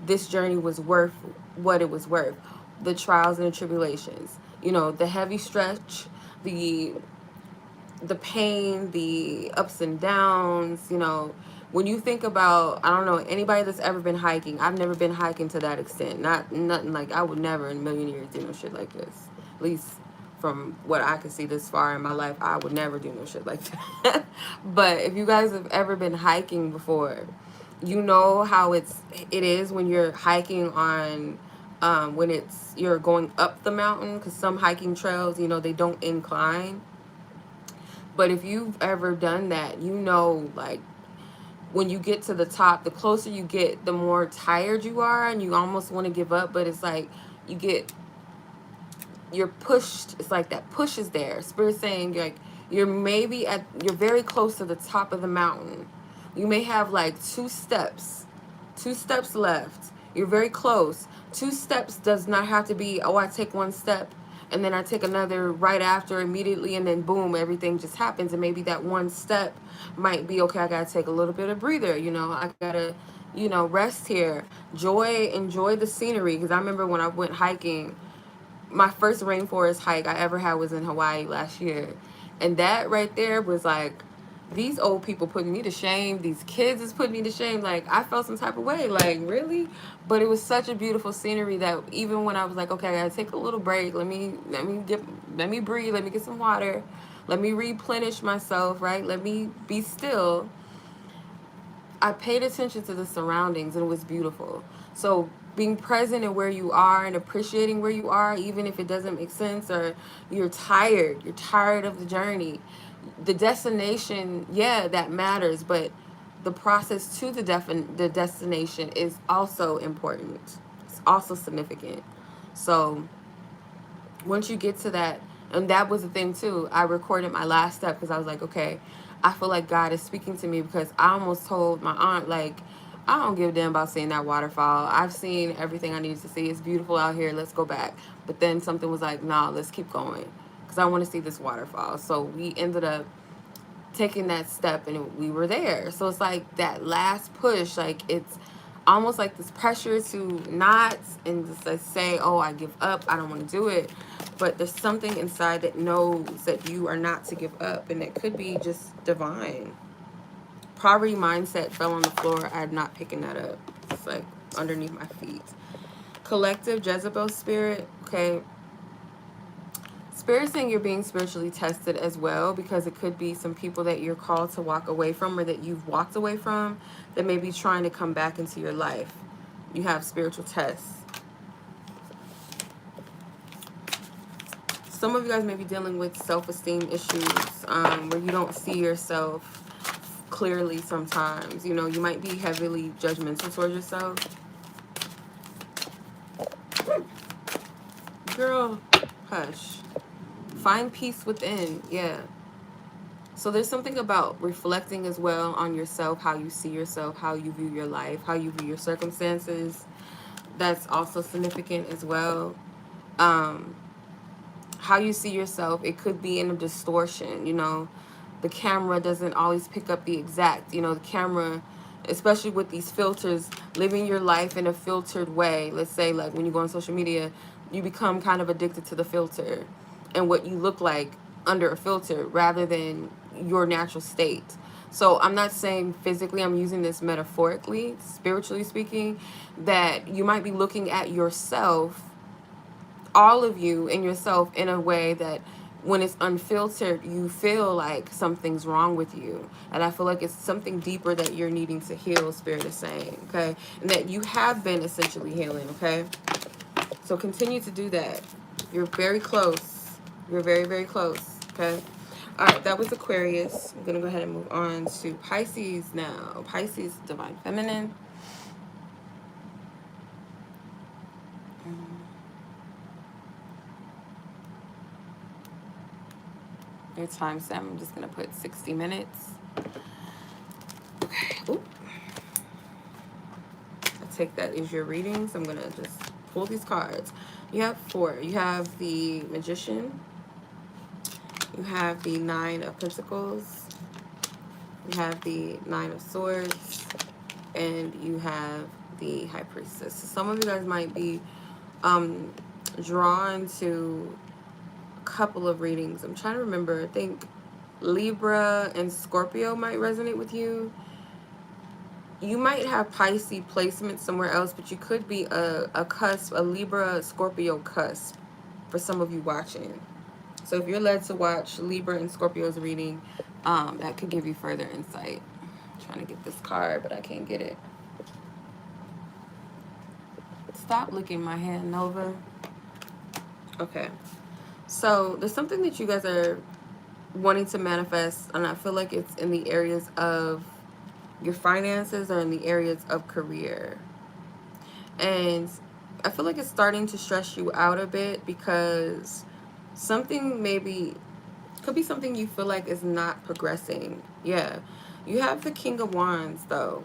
this journey was worth what it was worth. The trials and the tribulations, you know, the heavy stretch, the pain, the ups and downs, you know. When you think about, I don't know, anybody that's ever been hiking, I've never been hiking to that extent. Nothing like, I would never in a million years do no shit like this. At least from what I can see this far in my life, I would never do no shit like that. But if you guys have ever been hiking before, you know how it is when you're hiking on when you're going up the mountain, because some hiking trails, you know, they don't incline. But if you've ever done that, you know, like, when you get to the top, the closer you get, the more tired you are, and you almost want to give up. But it's like you're pushed. It's like that push is there. Spirit saying, like, you're very close to the top of the mountain. You may have like two steps left. You're very close. 2 steps does not have to be, oh, I take 1 step and then I take another right after immediately, and then boom, everything just happens. And maybe that 1 step might be, okay, I gotta take a little bit of breather, you know, I gotta, you know, rest here, enjoy the scenery. Because I remember when I went hiking, my first rainforest hike I ever had was in Hawaii last year, and that right there was like, these old people putting me to shame, these kids is putting me to shame. Like, I felt some type of way, like, really? But it was such a beautiful scenery that even when I was like, okay, I gotta take a little break, let me breathe, let me get some water, let me replenish myself, right, let me be still, I paid attention to the surroundings, and it was beautiful. So being present in where you are and appreciating where you are, even if it doesn't make sense, or you're tired of the journey, the destination, yeah, that matters, but the process to the destination is also important. It's also significant. So once you get to that, and that was the thing too, I recorded my last step because I was like, okay, I feel like God is speaking to me, because I almost told my aunt, like, I don't give a damn about seeing that waterfall. I've seen everything I needed to see. It's beautiful out here. Let's go back. But then something was like, nah, let's keep going, because I want to see this waterfall. So we ended up taking that step, and we were there. So it's like that last push, like, it's almost like this pressure to not and just like say, oh, I give up, I don't want to do it. But there's something inside that knows that you are not to give up, and it could be just divine. Poverty mindset fell on the floor. I'm not picking that up. It's like underneath my feet. Collective Jezebel spirit. Okay. Spirit saying you're being spiritually tested as well, because it could be some people that you're called to walk away from, or that you've walked away from, that may be trying to come back into your life. You have spiritual tests. Some of you guys may be dealing with self-esteem issues, where you don't see yourself clearly sometimes. You know, you might be heavily judgmental towards yourself. Girl, hush. Find peace within. Yeah. So there's something about reflecting as well on yourself, how you see yourself, how you view your life, how you view your circumstances. That's also significant as well. How you see yourself, it could be in a distortion, you know. The camera doesn't always pick up the exact, you know, the camera, especially with these filters, living your life in a filtered way. Let's say, like, when you go on social media, you become kind of addicted to the filter and what you look like under a filter rather than your natural state. So I'm not saying physically, I'm using this metaphorically, spiritually speaking, that you might be looking at yourself, all of you and yourself, in a way that when it's unfiltered, you feel like something's wrong with you. And I feel like it's something deeper that you're needing to heal, Spirit is saying, okay? And that you have been essentially healing, okay? So continue to do that. You're very close. We're very, very close, okay? All right, that was Aquarius. I'm going to go ahead and move on to Pisces now. Pisces, divine feminine. Your timestamp, I'm just going to put 60 minutes. Okay. Oop. I take that as your readings. I'm going to just pull these cards. You have 4. You have the Magician. You have the 9 of Pentacles. You have the 9 of Swords. And you have the High Priestess. So some of you guys might be drawn to a couple of readings. I'm trying to remember. I think Libra and Scorpio might resonate with you. You might have Pisces placement somewhere else, but you could be a cusp, a Libra Scorpio cusp for some of you watching. So if you're led to watch Libra and Scorpio's reading, that could give you further insight. I'm trying to get this card, but I can't get it. Stop licking my hand, Nova. Okay. So there's something that you guys are wanting to manifest, and I feel like it's in the areas of your finances or in the areas of career. And I feel like it's starting to stress you out a bit because something maybe could be something you feel like is not progressing. Yeah. You have the King of Wands though.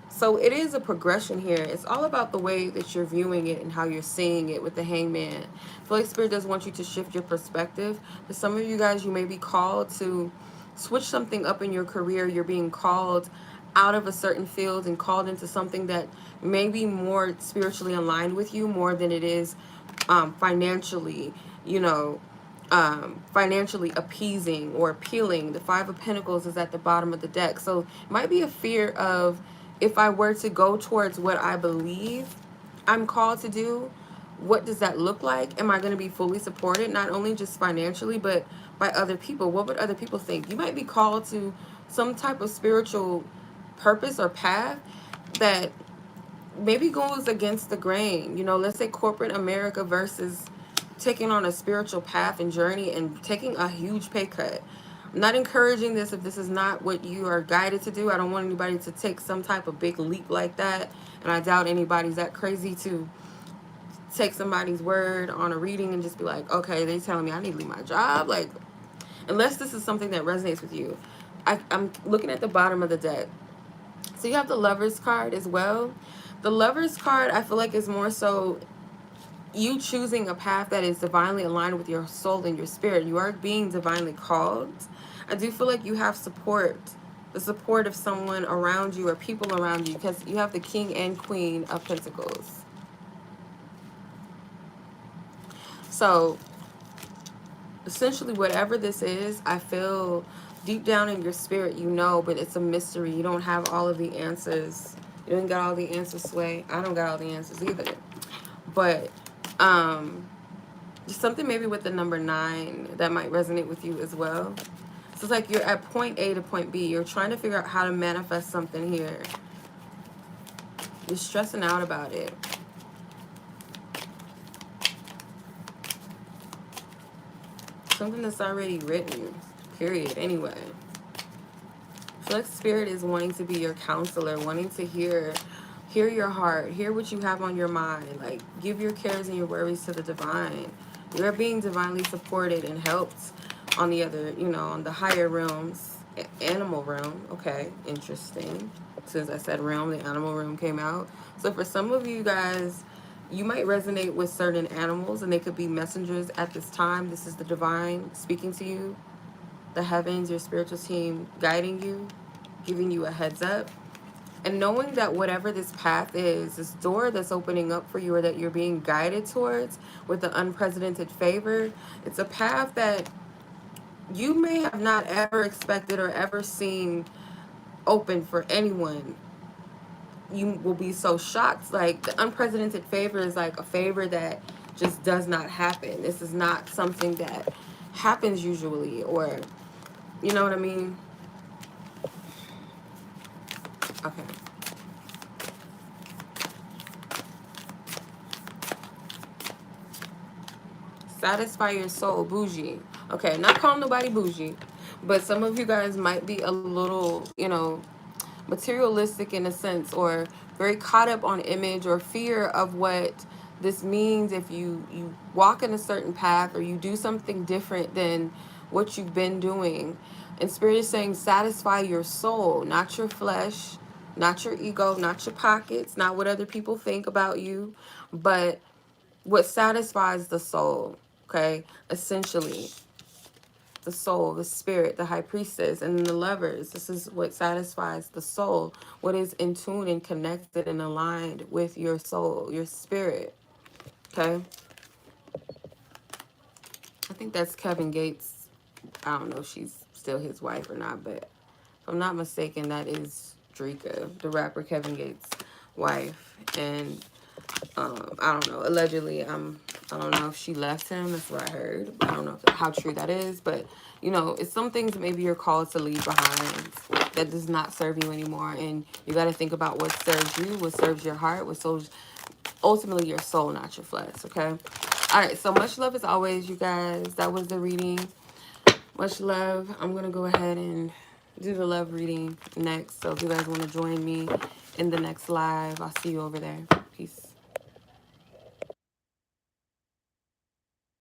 So it is a progression here. It's all about the way that you're viewing it and how you're seeing it with the Hangman. I feel like Spirit does want you to shift your perspective. For some of you guys, you may be called to switch something up in your career. You're being called out of a certain field and called into something that may be more spiritually aligned with you more than it is financially, you know, financially appeasing or appealing. The 5 of Pentacles is at the bottom of the deck. So it might be a fear of, if I were to go towards what I believe I'm called to do, what does that look like? Am I going to be fully supported, not only just financially, but by other people? What would other people think? You might be called to some type of spiritual purpose or path that maybe goes against the grain. You know, let's say corporate America versus taking on a spiritual path and journey and taking a huge pay cut. I'm not encouraging this if this is not what you are guided to do. I don't want anybody to take some type of big leap like that. And I doubt anybody's that crazy to take somebody's word on a reading and just be like, okay, they telling me I need to leave my job. Like, unless this is something that resonates with you. I'm looking at the bottom of the deck. So you have the Lover's card as well. The Lover's card, I feel like, is more so you choosing a path that is divinely aligned with your soul and your spirit. You are being divinely called. I do feel like you have support, the support of someone around you or people around you, because you have the King and Queen of Pentacles. So essentially, whatever this is, I feel deep down in your spirit, you know, but it's a mystery. You don't have all of the answers. You don't got all the answers, Sway. I don't got all the answers either. But something maybe with the number 9 that might resonate with you as well. So it's like you're at point A to point B. You're trying to figure out how to manifest something here. You're stressing out about it. Something that's already written, period, anyway. I feel like Spirit is wanting to be your counselor, wanting to hear your heart, hear what you have on your mind. Like, give your cares and your worries to the divine. You're being divinely supported and helped on the other, you know, on the higher realms. Animal realm, okay, interesting. Since I said realm, the animal realm came out. So for some of you guys, you might resonate with certain animals, and they could be messengers at this time. This is the divine speaking to you, the heavens, your spiritual team guiding you, giving you a heads up. And knowing that whatever this path is, this door that's opening up for you or that you're being guided towards with the unprecedented favor, it's a path that you may have not ever expected or ever seen open for anyone. You will be so shocked. Like, the unprecedented favor is like a favor that just does not happen. This is not something that happens usually, or, you know what I mean? Okay. Satisfy your soul, bougie. Okay, not calling nobody bougie, but some of you guys might be a little, you know, materialistic in a sense, or very caught up on image or fear of what this means if you walk in a certain path or you do something different than what you've been doing. And Spirit is saying satisfy your soul, not your flesh, not your ego, not your pockets, not what other people think about you, but what satisfies the soul. Okay, essentially the soul, the spirit, the high priestess, and the lovers. This is what satisfies the soul, what is in tune and connected and aligned with your soul, your spirit. Okay, I think that's Kevin Gates. I don't know if she's still his wife or not, but if I'm not mistaken, that is Drika, the rapper Kevin Gates' wife. And I don't know, allegedly, I don't know if she left him. That's what I heard. I don't know how true that is, but you know, it's some things maybe you're called to leave behind that does not serve you anymore, and you got to think about what serves you, what serves your heart, what serves ultimately your soul, not your flesh. Okay. All right. So much love as always, you guys. That was the reading. Much love. I'm gonna go ahead and do the love reading next. So if you guys want to join me in the next live, I'll see you over there. Peace.